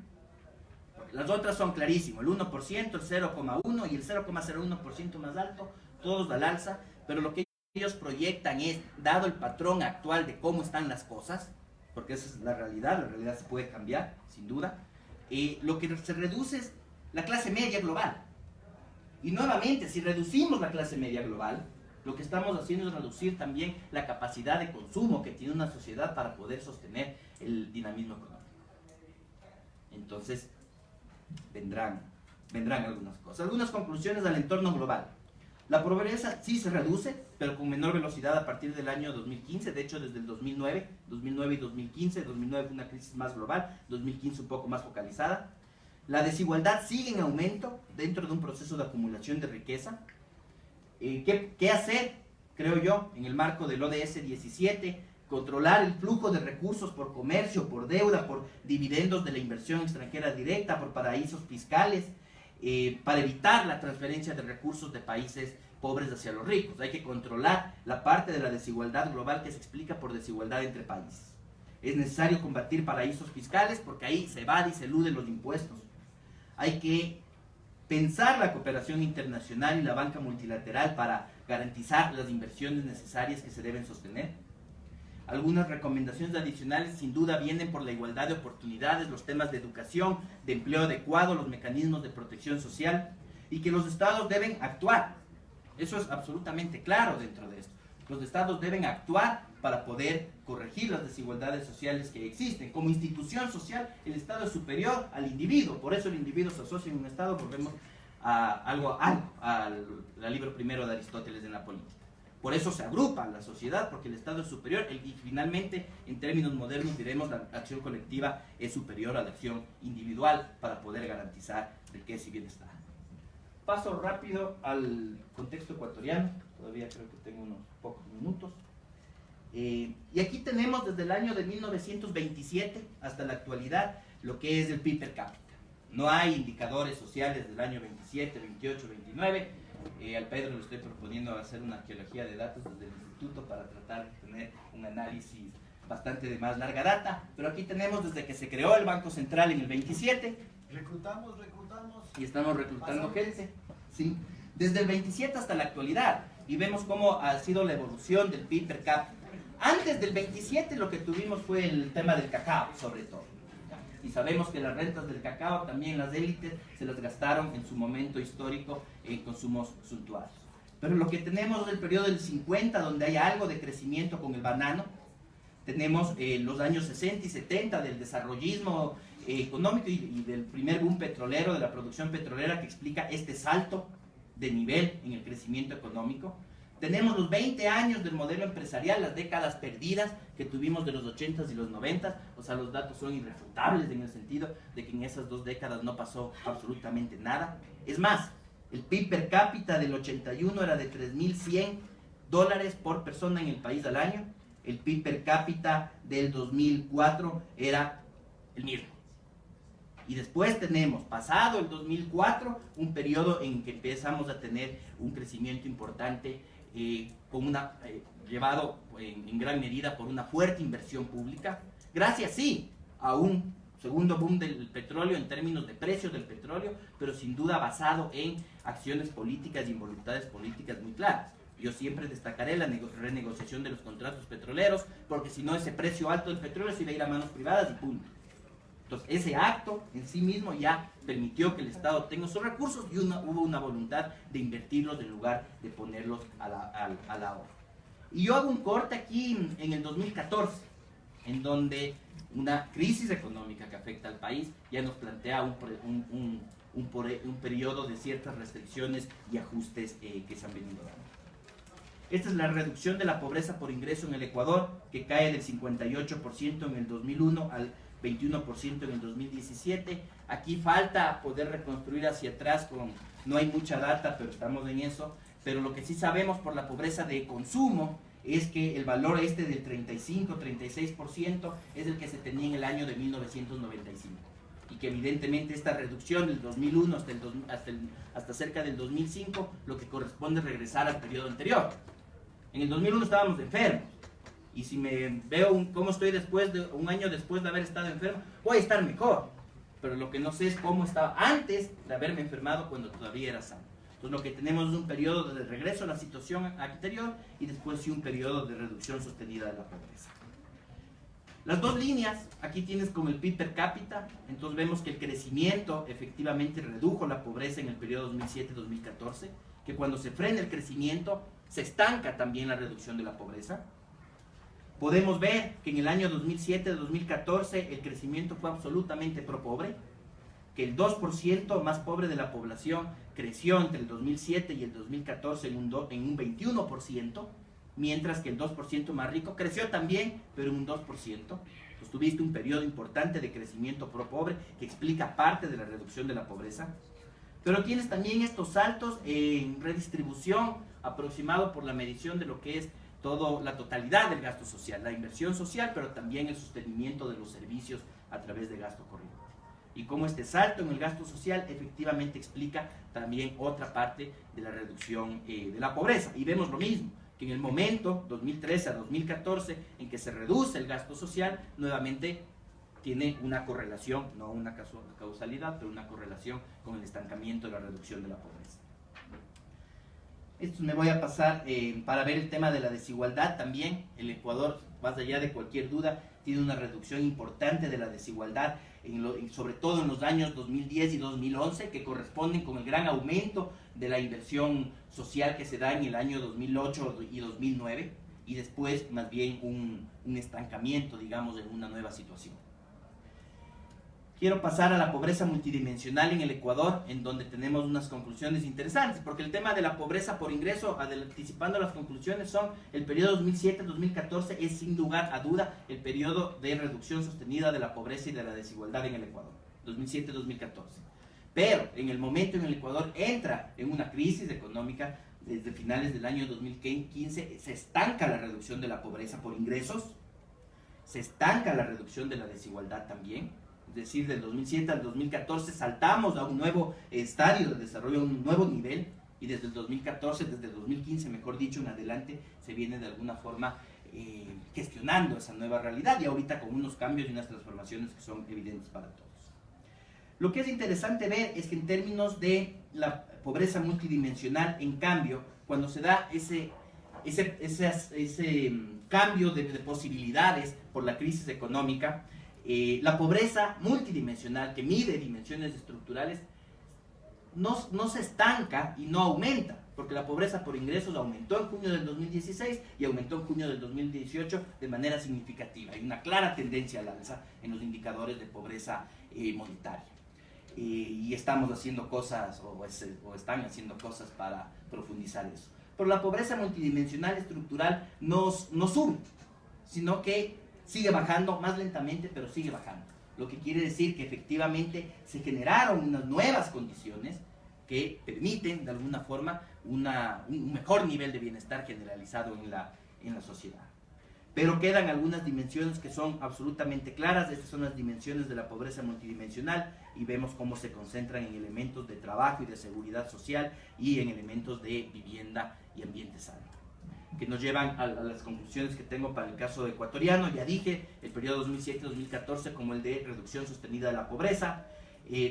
Las otras son clarísimas, el 1%, el 0,1% y el 0,01% más alto, todos al alza, pero lo que ellos proyectan es, dado el patrón actual de cómo están las cosas, porque esa es la realidad se puede cambiar, sin duda, lo que se reduce es la clase media global. Y nuevamente, si reducimos la clase media global, lo que estamos haciendo es reducir también la capacidad de consumo que tiene una sociedad para poder sostener el dinamismo económico. Entonces, vendrán algunas cosas. Algunas conclusiones al entorno global. La pobreza sí se reduce, pero con menor velocidad a partir del año 2015. De hecho, desde el 2009 y 2015. 2009 fue una crisis más global, 2015 un poco más focalizada. La desigualdad sigue en aumento dentro de un proceso de acumulación de riqueza. ¿Qué hacer? Creo yo, en el marco del ODS 17, controlar el flujo de recursos por comercio, por deuda, por dividendos de la inversión extranjera directa, por paraísos fiscales, para evitar la transferencia de recursos de países pobres hacia los ricos. Hay que controlar la parte de la desigualdad global que se explica por desigualdad entre países. Es necesario combatir paraísos fiscales porque ahí se evade y se elude los impuestos. Hay que pensar la cooperación internacional y la banca multilateral para garantizar las inversiones necesarias que se deben sostener. Algunas recomendaciones adicionales sin duda vienen por la igualdad de oportunidades, los temas de educación, de empleo adecuado, los mecanismos de protección social, y que los estados deben actuar. Eso es absolutamente claro dentro de esto. Los estados deben actuar para poder corregir las desigualdades sociales que existen. Como institución social, el Estado es superior al individuo. Por eso el individuo se asocia en un Estado. Volvemos al libro primero de Aristóteles en la política. Por eso se agrupa la sociedad, porque el Estado es superior y finalmente, en términos modernos, diremos la acción colectiva es superior a la acción individual para poder garantizar riqueza y bienestar. paso rápido al contexto ecuatoriano, todavía creo que tengo unos pocos minutos. Y aquí tenemos desde el año de 1927 hasta la actualidad lo que es el PIB per cápita. No hay indicadores sociales del año 27, 28, 29. Al Pedro le estoy proponiendo hacer una arqueología de datos desde el instituto para tratar de tener un análisis bastante de más larga data. Pero aquí tenemos desde que se creó el Banco Central en el 27. Reclutamos. Y estamos reclutando gente. ¿Sí? Desde el 27 hasta la actualidad. Y vemos cómo ha sido la evolución del PIB per cápita. Antes del 27 lo que tuvimos fue el tema del cacao, sobre todo. Y sabemos que las rentas del cacao, también las élites, se las gastaron en su momento histórico en consumos suntuarios. Pero lo que tenemos es el periodo del 50, donde hay algo de crecimiento con el banano. Tenemos los años 60 y 70 del desarrollismo económico y del primer boom petrolero, de la producción petrolera, que explica este salto de nivel en el crecimiento económico. Tenemos los 20 años del modelo empresarial, las décadas perdidas que tuvimos de los 80s y los 90s, o sea, los datos son irrefutables en el sentido de que en esas 2 décadas no pasó absolutamente nada. Es más, el PIB per cápita del 81 era de $3.100 por persona en el país al año. El PIB per cápita del 2004 era el mismo. Y después tenemos, pasado el 2004, un periodo en que empezamos a tener un crecimiento importante, llevado en gran medida por una fuerte inversión pública, gracias sí a un segundo boom del petróleo en términos de precios del petróleo, pero sin duda basado en acciones políticas y voluntades políticas muy claras. Yo siempre destacaré la renegociación de los contratos petroleros, porque si no ese precio alto del petróleo se iba a ir a manos privadas y punto. Entonces ese acto en sí mismo ya permitió que el Estado tenga sus recursos y hubo una voluntad de invertirlos en lugar de ponerlos a la obra. Y yo hago un corte aquí en el 2014, en donde una crisis económica que afecta al país ya nos plantea un periodo de ciertas restricciones y ajustes que se han venido dando. Esta es la reducción de la pobreza por ingreso en el Ecuador, que cae del 58% en el 2001 al 21% en el 2017. Aquí falta poder reconstruir hacia atrás, no hay mucha data, pero estamos en eso. Pero lo que sí sabemos por la pobreza de consumo es que el valor del 35-36% es el que se tenía en el año de 1995. Y que evidentemente esta reducción del 2001 hasta cerca del 2005, lo que corresponde es regresar al periodo anterior. En el 2001 estábamos enfermos. Y si me veo cómo estoy un año después de haber estado enfermo, voy a estar mejor. Pero lo que no sé es cómo estaba antes de haberme enfermado cuando todavía era sano. Entonces lo que tenemos es un periodo de regreso a la situación anterior y después sí un periodo de reducción sostenida de la pobreza. Las 2 líneas, aquí tienes como el PIB per cápita, entonces vemos que el crecimiento efectivamente redujo la pobreza en el periodo 2007-2014, que cuando se frena el crecimiento se estanca también la reducción de la pobreza. Podemos ver que en el año 2007-2014 el crecimiento fue absolutamente pro-pobre, que el 2% más pobre de la población creció entre el 2007 y el 2014 en un 21%, mientras que el 2% más rico creció también, pero en un 2%. Entonces tuviste un periodo importante de crecimiento pro-pobre que explica parte de la reducción de la pobreza. Pero tienes también estos saltos en redistribución aproximado por la medición de lo que es la totalidad del gasto social, la inversión social, pero también el sostenimiento de los servicios a través de gasto corriente. Y cómo este salto en el gasto social efectivamente explica también otra parte de la reducción de la pobreza. Y vemos lo mismo, que en el momento, 2013 a 2014, en que se reduce el gasto social, nuevamente tiene una correlación, no una causalidad, pero una correlación con el estancamiento de la reducción de la pobreza. Esto me voy a pasar para ver el tema de la desigualdad también. El Ecuador, más allá de cualquier duda, tiene una reducción importante de la desigualdad, sobre todo en los años 2010 y 2011, que corresponden con el gran aumento de la inversión social que se da en el año 2008 y 2009, y después más bien un estancamiento, digamos, en una nueva situación. Quiero pasar a la pobreza multidimensional en el Ecuador, en donde tenemos unas conclusiones interesantes, porque el tema de la pobreza por ingreso, anticipando las conclusiones, son el periodo 2007-2014, es sin lugar a duda el periodo de reducción sostenida de la pobreza y de la desigualdad en el Ecuador, 2007-2014. Pero en el momento en el Ecuador entra en una crisis económica, desde finales del año 2015, se estanca la reducción de la pobreza por ingresos, se estanca la reducción de la desigualdad también. Es decir, del 2007 al 2014 saltamos a un nuevo estadio de desarrollo, a un nuevo nivel, y desde el 2014, desde el 2015, mejor dicho, en adelante, se viene de alguna forma gestionando esa nueva realidad, y ahorita con unos cambios y unas transformaciones que son evidentes para todos. Lo que es interesante ver es que en términos de la pobreza multidimensional, en cambio, cuando se da ese cambio de posibilidades por la crisis económica, la pobreza multidimensional, que mide dimensiones estructurales, no se estanca y no aumenta, porque la pobreza por ingresos aumentó en junio del 2016 y aumentó en junio del 2018 de manera significativa. Hay una clara tendencia al alza en los indicadores de pobreza monetaria. Y estamos haciendo cosas, o están haciendo cosas para profundizar eso. Pero la pobreza multidimensional estructural no sube, sino que sigue bajando más lentamente, pero sigue bajando. Lo que quiere decir que efectivamente se generaron unas nuevas condiciones que permiten de alguna forma un mejor nivel de bienestar generalizado en la sociedad. Pero quedan algunas dimensiones que son absolutamente claras. Estas son las dimensiones de la pobreza multidimensional, y vemos cómo se concentran en elementos de trabajo y de seguridad social y en elementos de vivienda y ambiente sano, que nos llevan a las conclusiones que tengo para el caso ecuatoriano. Ya dije, el periodo 2007-2014 como el de reducción sostenida de la pobreza,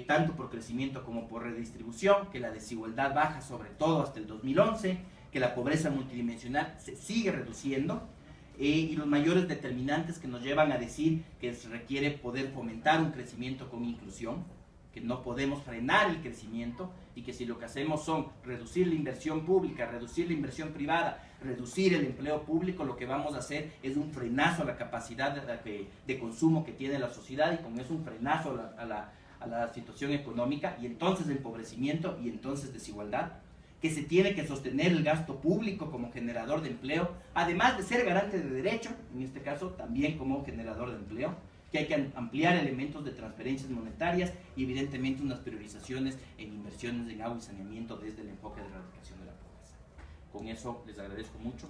tanto por crecimiento como por redistribución, que la desigualdad baja sobre todo hasta el 2011, que la pobreza multidimensional se sigue reduciendo, y los mayores determinantes que nos llevan a decir que se requiere poder fomentar un crecimiento con inclusión, que no podemos frenar el crecimiento, y que si lo que hacemos son reducir la inversión pública, reducir la inversión privada, reducir el empleo público, lo que vamos a hacer es un frenazo a la capacidad de consumo que tiene la sociedad, y con eso un frenazo a la situación económica, y entonces empobrecimiento y entonces desigualdad, que se tiene que sostener el gasto público como generador de empleo, además de ser garante de derecho, en este caso también como generador de empleo, que hay que ampliar elementos de transferencias monetarias y evidentemente unas priorizaciones en inversiones en agua y saneamiento desde el enfoque de erradicación de la pobreza. Con eso les agradezco mucho.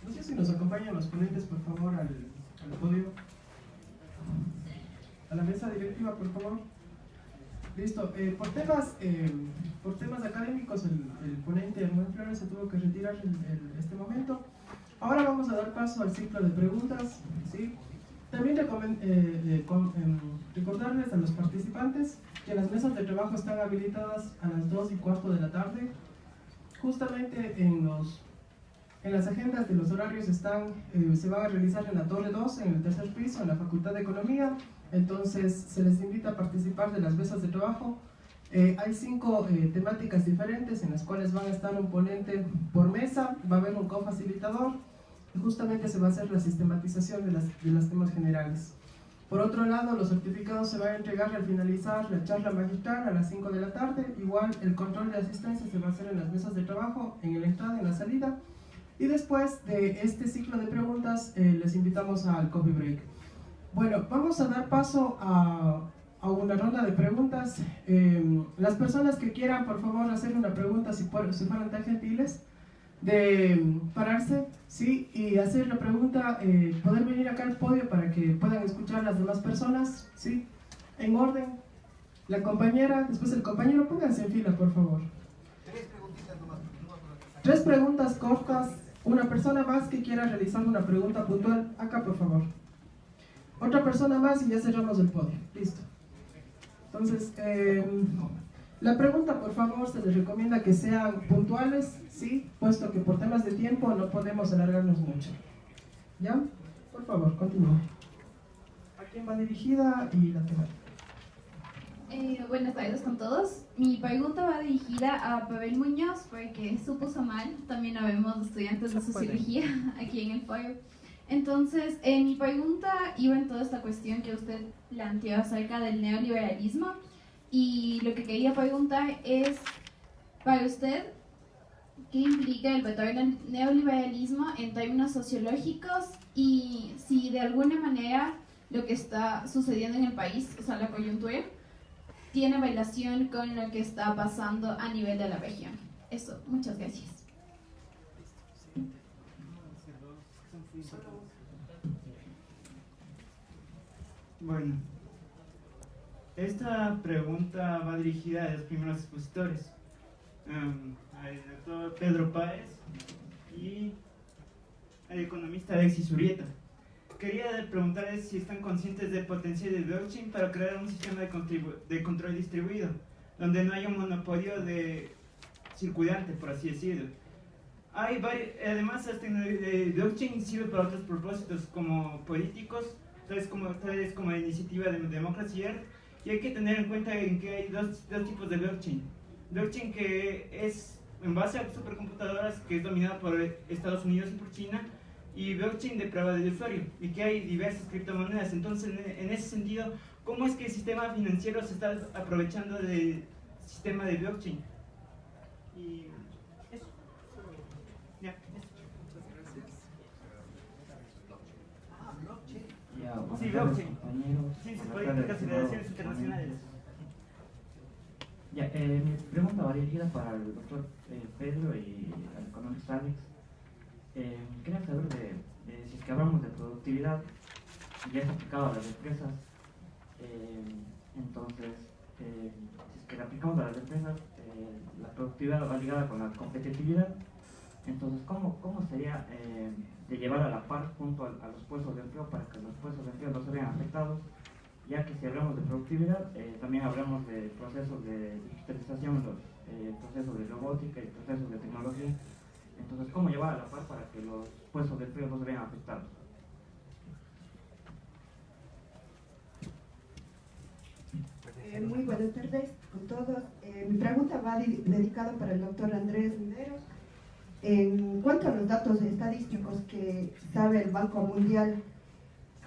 No sé si nos acompañan los ponentes, por favor, al podio. A la mesa directiva, por favor. Listo. Por temas académicos, el ponente Hermán Flores se tuvo que retirar en este momento. Ahora vamos a dar paso al ciclo de preguntas, ¿sí? También recordarles a los participantes que las mesas de trabajo están habilitadas a las 2:15 de la tarde. Justamente en las agendas de los horarios se van a realizar en la Torre 2, en el tercer piso, en la Facultad de Economía. Entonces se les invita a participar de las mesas de trabajo. Hay 5 temáticas diferentes en las cuales van a estar un ponente por mesa, va a haber un cofacilitador, y justamente se va a hacer la sistematización de los temas generales. Por otro lado, los certificados se van a entregar al finalizar la charla magistral a las 5 de la tarde. Igual el control de asistencia se va a hacer en las mesas de trabajo, en la entrada y en la salida. Y después de este ciclo de preguntas, les invitamos al coffee break. Bueno, vamos a dar paso a una ronda de preguntas. Las personas que quieran, por favor, hacer una pregunta, si fueran tan gentiles, de pararse, ¿sí? Y hacer la pregunta, poder venir acá al podio para que puedan escuchar las demás personas, ¿sí? En orden. La compañera, después el compañero, pónganse en fila, por favor. 3 preguntitas nomás. 3 preguntas cortas. Una persona más que quiera realizar una pregunta puntual, acá, por favor. Otra persona más y ya cerramos el podio. Listo. Entonces, la pregunta, por favor, se les recomienda que sean puntuales, ¿sí? Puesto que por temas de tiempo no podemos alargarnos mucho. ¿Ya? Por favor, continúe. ¿A quién va dirigida y la temática? Buenas tardes con todos. Mi pregunta va dirigida a Pavel Muñoz porque su puso mal. También habemos estudiantes de sociología aquí en el foro. Entonces, mi pregunta iba en toda esta cuestión que usted planteó acerca del neoliberalismo, y lo que quería preguntar es, para usted, ¿qué implica el retorno al neoliberalismo en términos sociológicos y si de alguna manera lo que está sucediendo en el país, o sea, la coyuntura, tiene relación con lo que está pasando a nivel de la región? Eso, muchas gracias. Bueno, esta pregunta va dirigida a los primeros expositores, al doctor Pedro Páez y al economista Alexis Urrieta. Quería preguntarles si están conscientes del potencial del blockchain para crear un sistema de control distribuido, donde no haya un monopolio de circulante, por así decirlo. Además, la tecnología de blockchain sirve para otros propósitos como políticos, tales como la iniciativa de democracia, y hay que tener en cuenta que hay dos tipos de blockchain. Blockchain que es en base a supercomputadoras, que es dominada por Estados Unidos y por China, y blockchain de prueba del usuario, y que hay diversas criptomonedas. Entonces, en ese sentido, ¿cómo es que el sistema financiero se está aprovechando del sistema de blockchain? Y eso. Ya, eso. Sí, blockchain. Ciencias políticas y relaciones internacionales. Ya, mi pregunta va dirigida para el doctor Pedro y al economista Alex. Quería saber si es que hablamos de productividad, ya es aplicado a las empresas, entonces, si es que la aplicamos a las empresas, la productividad va ligada con la competitividad. Entonces, ¿cómo sería de llevar a la par junto a los puestos de empleo para que los puestos de empleo no se vean afectados? Ya que si hablamos de productividad, también hablamos de procesos de digitalización, los procesos de robótica y procesos de tecnología. Entonces, ¿cómo llevar a la par para que los puestos de empleo no se vean afectados? Muy buenas tardes con todos. Mi pregunta va dedicada para el doctor Andrés Mideros. En cuanto a los datos estadísticos que sabe el Banco Mundial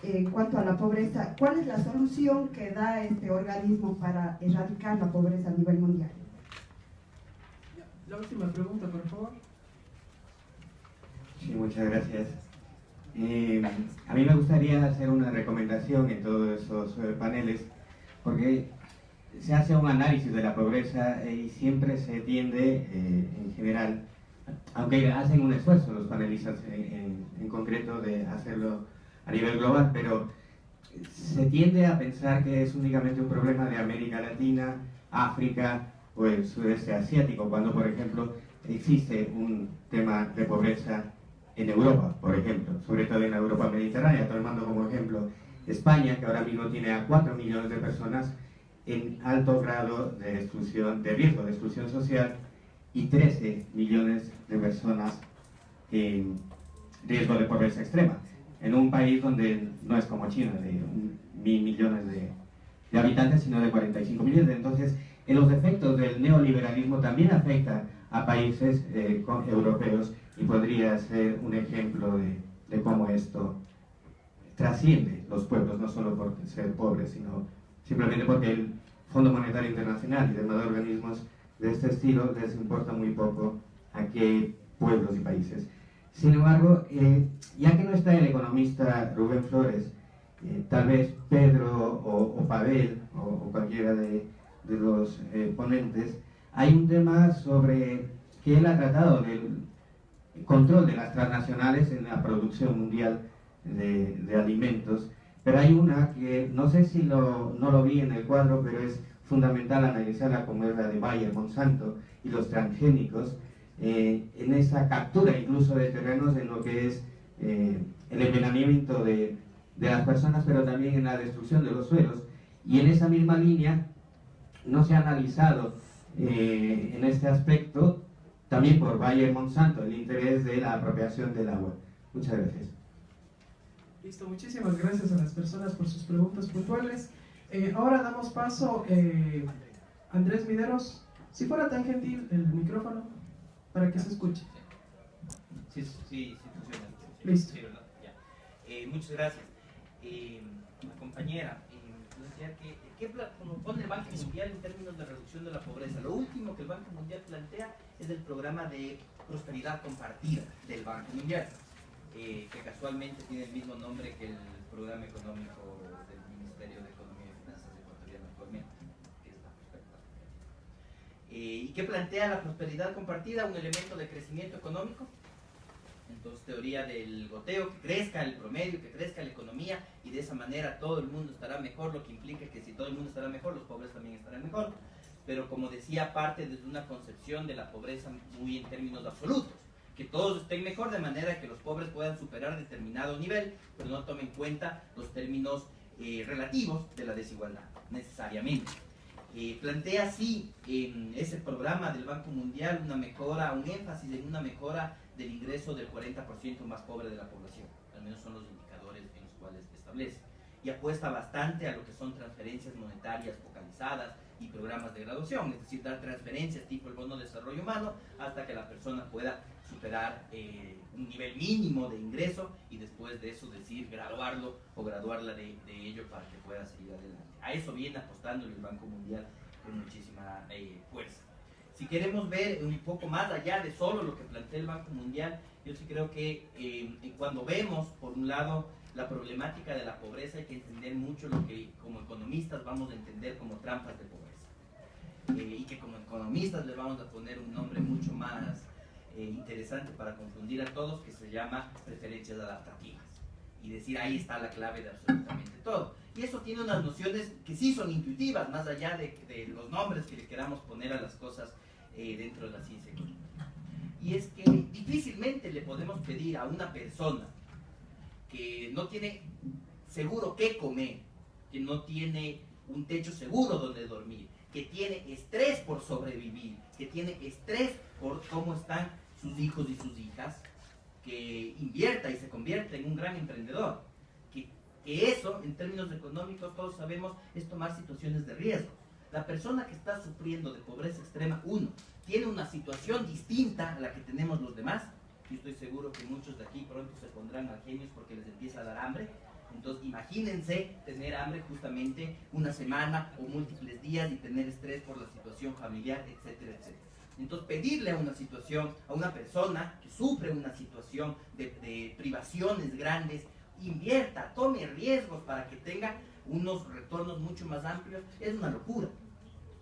en cuanto a la pobreza, ¿cuál es la solución que da este organismo para erradicar la pobreza a nivel mundial? La última pregunta, por favor. Sí, muchas gracias. A mí me gustaría hacer una recomendación en todos esos paneles, porque se hace un análisis de la pobreza y siempre se tiende, en general, aunque hacen un esfuerzo los panelistas en concreto de hacerlo a nivel global, pero se tiende a pensar que es únicamente un problema de América Latina, África o el sudeste asiático, cuando, por ejemplo, existe un tema de pobreza en Europa, por ejemplo, sobre todo en la Europa mediterránea, tomando como ejemplo España, que ahora mismo tiene a 4 millones de personas en alto grado de exclusión, de riesgo de exclusión social, y 13 millones de personas en riesgo de pobreza extrema, en un país donde no es como China, de 1.000 millones de habitantes, sino de 45 millones. Entonces, los efectos del neoliberalismo también afectan a países europeos, y podría ser un ejemplo de cómo esto trasciende los pueblos, no solo por ser pobres, sino simplemente porque el Fondo Monetario Internacional y demás organismos de este estilo les importa muy poco a qué pueblos y países. Sin embargo, ya que no está el economista Rubén Flores, tal vez Pedro o Pavel o cualquiera de los ponentes, hay un tema sobre que él ha tratado del control de las transnacionales en la producción mundial de alimentos, pero hay una que no sé si no lo vi en el cuadro, pero es fundamental analizarla, como es la de Bayer, Monsanto y los transgénicos, en esa captura incluso de terrenos, en lo que es el envenenamiento de las personas, pero también en la destrucción de los suelos. Y en esa misma línea no se ha analizado en este aspecto, también por Bayer, Monsanto, el interés de la apropiación del agua. Muchas gracias. Listo, muchísimas gracias a las personas por sus preguntas puntuales. Ahora damos paso a Andrés Mideros. Si fuera tan gentil, el micrófono para que se escuche. Sí, funciona. Listo. Sí, ¿verdad? Ya. Muchas gracias. La compañera decía como pone el Banco Mundial en términos de reducción de la pobreza. Lo último que el Banco Mundial plantea es el programa de prosperidad compartida del Banco Mundial, que casualmente tiene el mismo nombre que el programa económico del Ministerio de Economía y Finanzas ecuatoriano actualmente, que es la prosperidad compartida. ¿Y qué plantea la prosperidad compartida? Un elemento de crecimiento económico. Entonces, teoría del goteo, que crezca el promedio, que crezca la economía, y de esa manera todo el mundo estará mejor, lo que implica que si todo el mundo estará mejor, los pobres también estarán mejor. Pero como decía, parte desde una concepción de la pobreza muy en términos absolutos, que todos estén mejor de manera que los pobres puedan superar determinado nivel, pero no tomen en cuenta los términos relativos de la desigualdad, necesariamente. Plantea así en ese programa del Banco Mundial una mejora, un énfasis en una mejora del ingreso del 40% más pobre de la población, al menos son los indicadores en los cuales establece, y apuesta bastante a lo que son transferencias monetarias focalizadas y programas de graduación, es decir, dar transferencias tipo el bono de desarrollo humano hasta que la persona pueda superar un nivel mínimo de ingreso y después de eso decir graduarlo o graduarla de ello para que pueda seguir adelante. A eso viene apostando el Banco Mundial con muchísima fuerza. Si queremos ver un poco más allá de solo lo que plantea el Banco Mundial, yo sí creo que cuando vemos, por un lado, la problemática de la pobreza, hay que entender mucho lo que como economistas vamos a entender como trampas de pobreza. Y que como economistas le vamos a poner un nombre mucho más interesante para confundir a todos, que se llama preferencias adaptativas. Y decir, ahí está la clave de absolutamente todo. Y eso tiene unas nociones que sí son intuitivas, más allá de los nombres que le queramos poner a las cosas dentro de la ciencia económica. Y es que difícilmente le podemos pedir a una persona que no tiene seguro qué comer, que no tiene un techo seguro donde dormir, que tiene estrés por sobrevivir, que tiene estrés por cómo están sus hijos y sus hijas, que invierta y se convierta en un gran emprendedor. Que eso, en términos económicos, todos sabemos, es tomar situaciones de riesgo. La persona que está sufriendo de pobreza extrema, tiene una situación distinta a la que tenemos los demás. Yo estoy seguro que muchos de aquí pronto se pondrán a genios porque les empieza a dar hambre. Entonces, imagínense tener hambre justamente una semana o múltiples días y tener estrés por la situación familiar, etcétera, etcétera. Entonces, pedirle a una persona que sufre una situación de privaciones grandes, invierta, tome riesgos para que tenga unos retornos mucho más amplios, es una locura.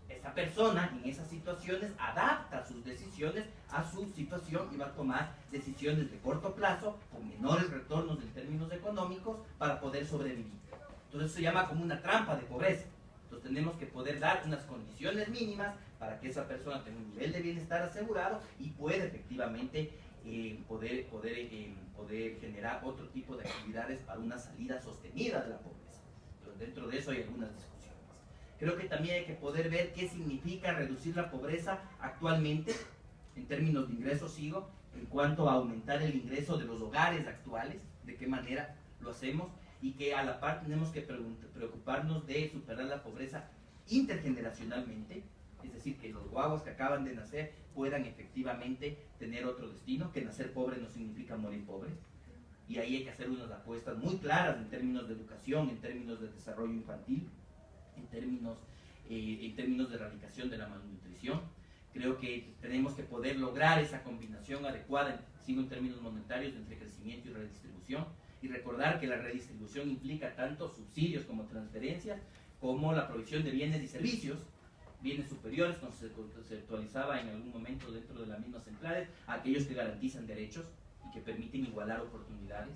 Esta persona en esas situaciones adapta sus decisiones a su situación y va a tomar decisiones de corto plazo con menores retornos en términos económicos para poder sobrevivir. Entonces eso se llama como una trampa de pobreza. Entonces tenemos que poder dar unas condiciones mínimas para que esa persona tenga un nivel de bienestar asegurado y pueda efectivamente poder generar otro tipo de actividades para una salida sostenida de la pobreza. Entonces, dentro de eso hay algunas discusiones. Creo que también hay que poder ver qué significa reducir la pobreza actualmente, en términos de ingresos, en cuanto a aumentar el ingreso de los hogares actuales, de qué manera lo hacemos, y que a la par tenemos que preocuparnos de superar la pobreza intergeneracionalmente, es decir, que los guaguas que acaban de nacer puedan efectivamente tener otro destino, que nacer pobre no significa morir pobre, y ahí hay que hacer unas apuestas muy claras en términos de educación, en términos de desarrollo infantil, en términos de erradicación de la malnutrición. Creo que tenemos que poder lograr esa combinación adecuada, en términos monetarios, entre crecimiento y redistribución, y recordar que la redistribución implica tanto subsidios como transferencias, como la provisión de bienes y servicios, bienes superiores, como se conceptualizaba en algún momento dentro de las mismas centrales, aquellos que garantizan derechos y que permiten igualar oportunidades.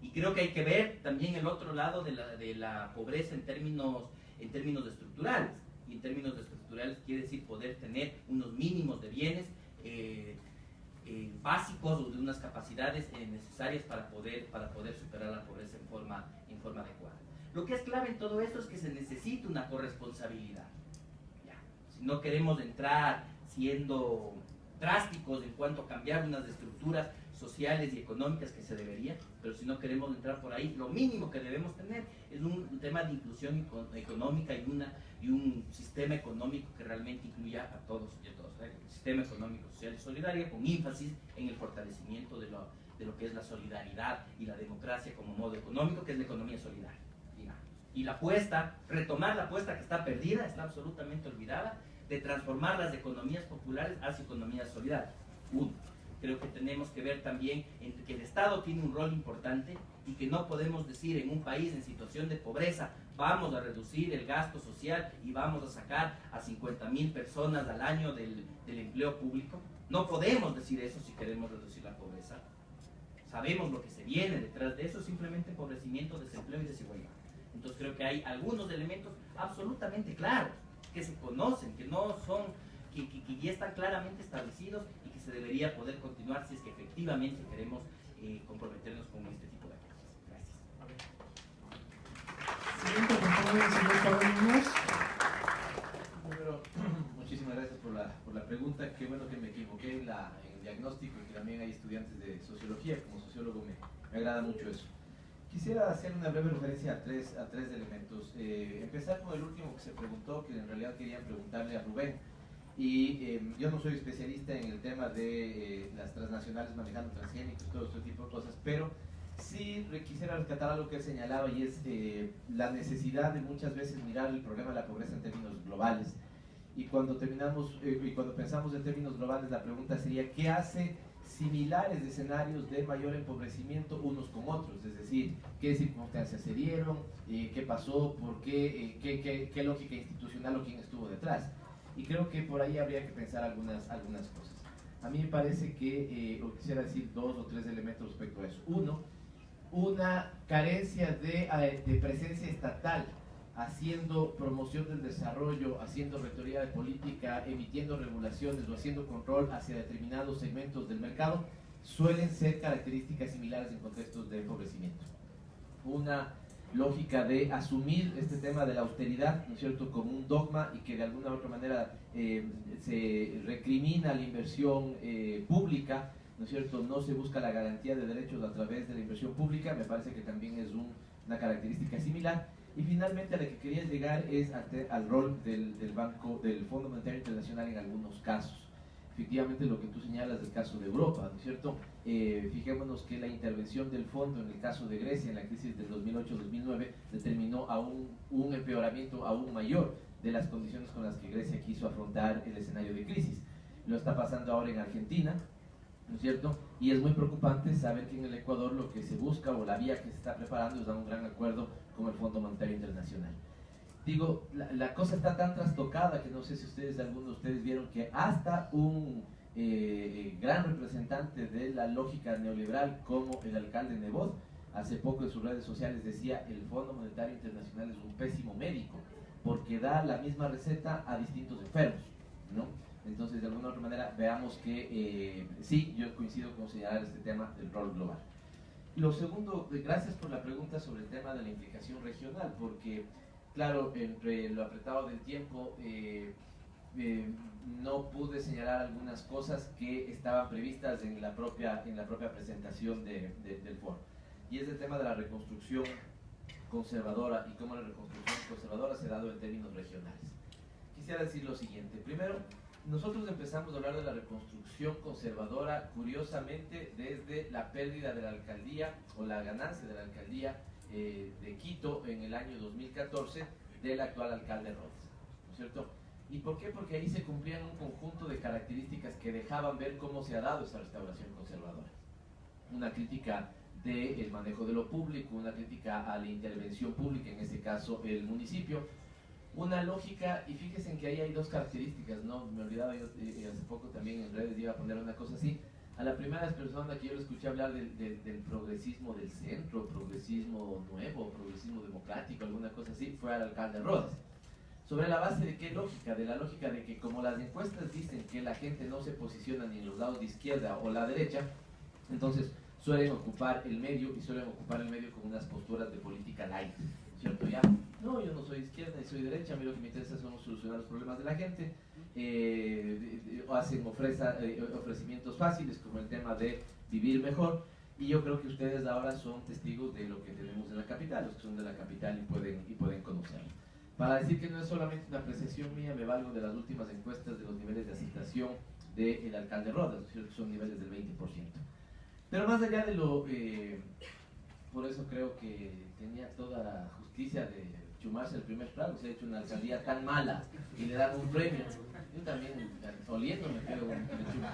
Y creo que hay que ver también el otro lado de la pobreza en términos estructurales. Y en términos estructurales quiere decir poder tener unos mínimos de bienes básicos o de unas capacidades necesarias para poder superar la pobreza en forma adecuada. Lo que es clave en todo esto es que se necesita una corresponsabilidad. Si no queremos entrar siendo drásticos en cuanto a cambiar unas estructuras sociales y económicas que se debería, pero si no queremos entrar por ahí, lo mínimo que debemos tener es un tema de inclusión económica y un sistema económico que realmente incluya a todos y a todas. Un sistema económico, social y solidario con énfasis en el fortalecimiento de de lo que es la solidaridad y la democracia como modo económico, que es la economía solidaria, digamos. Y la apuesta, retomar la apuesta que está perdida, está absolutamente olvidada, de transformar las economías populares hacia economías solidarias. Uno, creo que tenemos que ver también entre que el Estado tiene un rol importante y que no podemos decir en un país en situación de pobreza vamos a reducir el gasto social y vamos a sacar a 50.000 personas al año del empleo público. No podemos decir eso si queremos reducir la pobreza. Sabemos lo que se viene detrás de eso, simplemente empobrecimiento, desempleo y desigualdad. Entonces creo que hay algunos elementos absolutamente claros, que se conocen, que no son, que ya están claramente establecidos y que se debería poder continuar si es que efectivamente queremos comprometernos con este tipo de cosas. Gracias. Siguiente, por favor, señor Pablo Muñoz. Primero, muchísimas gracias por la pregunta. Qué bueno que me equivoqué en el diagnóstico y que también hay estudiantes de sociología. Como sociólogo me agrada mucho eso. Quisiera hacer una breve referencia a tres elementos. Empezar con el último que se preguntó, que en realidad querían preguntarle a Rubén. Y yo no soy especialista en el tema de las transnacionales manejando transgénicos, todo este tipo de cosas, pero sí quisiera rescatar algo que él señalaba, y es la necesidad de muchas veces mirar el problema de la pobreza en términos globales. Y cuando pensamos en términos globales, la pregunta sería, ¿qué hace similares escenarios de mayor empobrecimiento unos con otros? Es decir, ¿qué circunstancias se dieron? ¿Qué pasó? ¿Por qué? ¿Qué lógica institucional o quién estuvo detrás? Y creo que por ahí habría que pensar algunas cosas. A mí me parece que, quisiera decir 2 o 3 elementos respecto a eso. Uno, una carencia de presencia estatal, haciendo promoción del desarrollo, haciendo rectoría de política, emitiendo regulaciones o haciendo control hacia determinados segmentos del mercado, suelen ser características similares en contextos de empobrecimiento. Una lógica de asumir este tema de la austeridad, ¿no es cierto?, como un dogma, y que de alguna u otra manera se recrimina la inversión pública, ¿no es cierto?, no se busca la garantía de derechos a través de la inversión pública, me parece que también es una característica similar. Y finalmente a la que quería llegar es al rol del Fondo Monetario Internacional en algunos casos. Efectivamente, lo que tú señalas del caso de Europa, ¿no es cierto? Fijémonos que la intervención del fondo en el caso de Grecia, en la crisis del 2008-2009, determinó un empeoramiento aún mayor de las condiciones con las que Grecia quiso afrontar el escenario de crisis. Lo está pasando ahora en Argentina, ¿no es cierto? Y es muy preocupante saber que en el Ecuador lo que se busca, o la vía que se está preparando, es dar un gran acuerdo con el Fondo Monetario Internacional. Digo, la cosa está tan trastocada que no sé si algunos de ustedes vieron que hasta un gran representante de la lógica neoliberal como el alcalde Nebot, hace poco en sus redes sociales decía: el Fondo Monetario Internacional es un pésimo médico porque da la misma receta a distintos enfermos, ¿no? Entonces, de alguna u otra manera, veamos que sí, yo coincido con señalar este tema del rol global. Lo segundo, gracias por la pregunta sobre el tema de la implicación regional, porque claro, entre lo apretado del tiempo, no pude señalar algunas cosas que estaban previstas en la propia presentación del foro. Y es el tema de la reconstrucción conservadora y cómo la reconstrucción conservadora se ha dado en términos regionales. Quisiera decir lo siguiente. Primero, nosotros empezamos a hablar de la reconstrucción conservadora, curiosamente, desde la pérdida de la alcaldía o la ganancia de la alcaldía de Quito en el año 2014 del actual alcalde Rodas, ¿no es cierto? ¿Y por qué? Porque ahí se cumplían un conjunto de características que dejaban ver cómo se ha dado esa restauración conservadora. Una crítica del manejo de lo público, una crítica a la intervención pública, en ese caso el municipio, una lógica, y fíjense en que ahí hay 2 características, ¿no? Me olvidaba yo hace poco también en redes iba a poner una cosa así. A la primera persona que yo le escuché hablar del progresismo del centro, progresismo nuevo, progresismo democrático, alguna cosa así, fue al alcalde Rodas. ¿Sobre la base de qué lógica? De la lógica de que como las encuestas dicen que la gente no se posiciona ni en los lados de izquierda o la derecha, entonces suelen ocupar el medio, y suelen ocupar el medio con unas posturas de política light, ¿cierto? Ya, no, yo no soy izquierda ni soy derecha, a mí lo que me interesa son solucionar los problemas de la gente. Hacen ofrecimientos fáciles como el tema de vivir mejor, y yo creo que ustedes ahora son testigos de lo que tenemos en la capital, los que son de la capital y pueden conocerlo. Para decir que no es solamente una apreciación mía, me valgo de las últimas encuestas de los niveles de aceptación del alcalde Rodas, que son niveles del 20%. Pero más allá de lo... por eso creo que tenía toda la justicia de chumarse el primer trago. Se ha hecho una alcaldía tan mala y le dan un premio. Yo también, oliendo, me quedo con el chupo.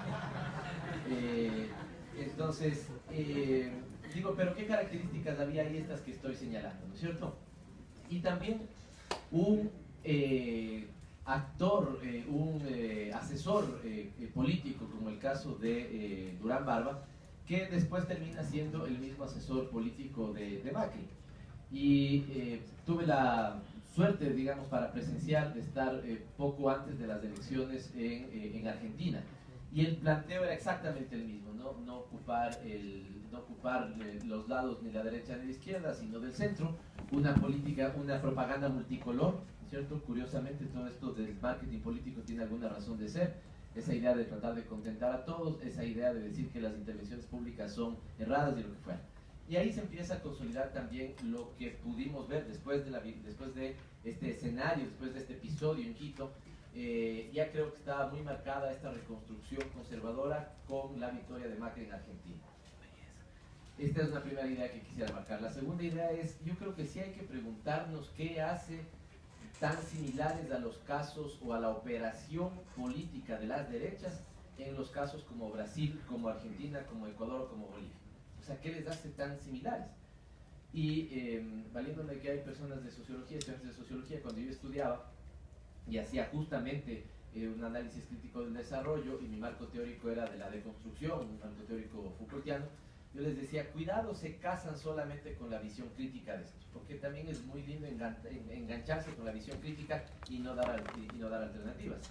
Entonces, digo, pero ¿qué características había ahí estas que estoy señalando, ¿no es cierto? Y también un actor, un asesor político, como el caso de Durán Barba, que después termina siendo el mismo asesor político de Macri. Y tuve la suerte, digamos, para presenciar de estar poco antes de las elecciones en Argentina. Y el planteo era exactamente el mismo, no ocupar los lados ni la derecha ni la izquierda, sino del centro, una política, una propaganda multicolor, ¿cierto? Curiosamente todo esto del marketing político tiene alguna razón de ser, esa idea de tratar de contentar a todos, esa idea de decir que las intervenciones públicas son erradas y lo que fuera. Y ahí se empieza a consolidar también lo que pudimos ver después de este escenario, después de este episodio en Quito. Ya creo que estaba muy marcada esta reconstrucción conservadora con la victoria de Macri en Argentina. Esta es una primera idea que quisiera marcar. La segunda idea es, yo creo que sí hay que preguntarnos qué hace tan similares a los casos o a la operación política de las derechas en los casos como Brasil, como Argentina, como Ecuador o como Bolivia. O sea, ¿qué les hace tan similares? Y valiéndome que hay personas de sociología, estudiantes de sociología, cuando yo estudiaba y hacía justamente un análisis crítico del desarrollo y mi marco teórico era de la deconstrucción, un marco teórico Foucaultiano, yo les decía, cuidado, se casan solamente con la visión crítica de esto, porque también es muy lindo engancharse con la visión crítica y no dar alternativas.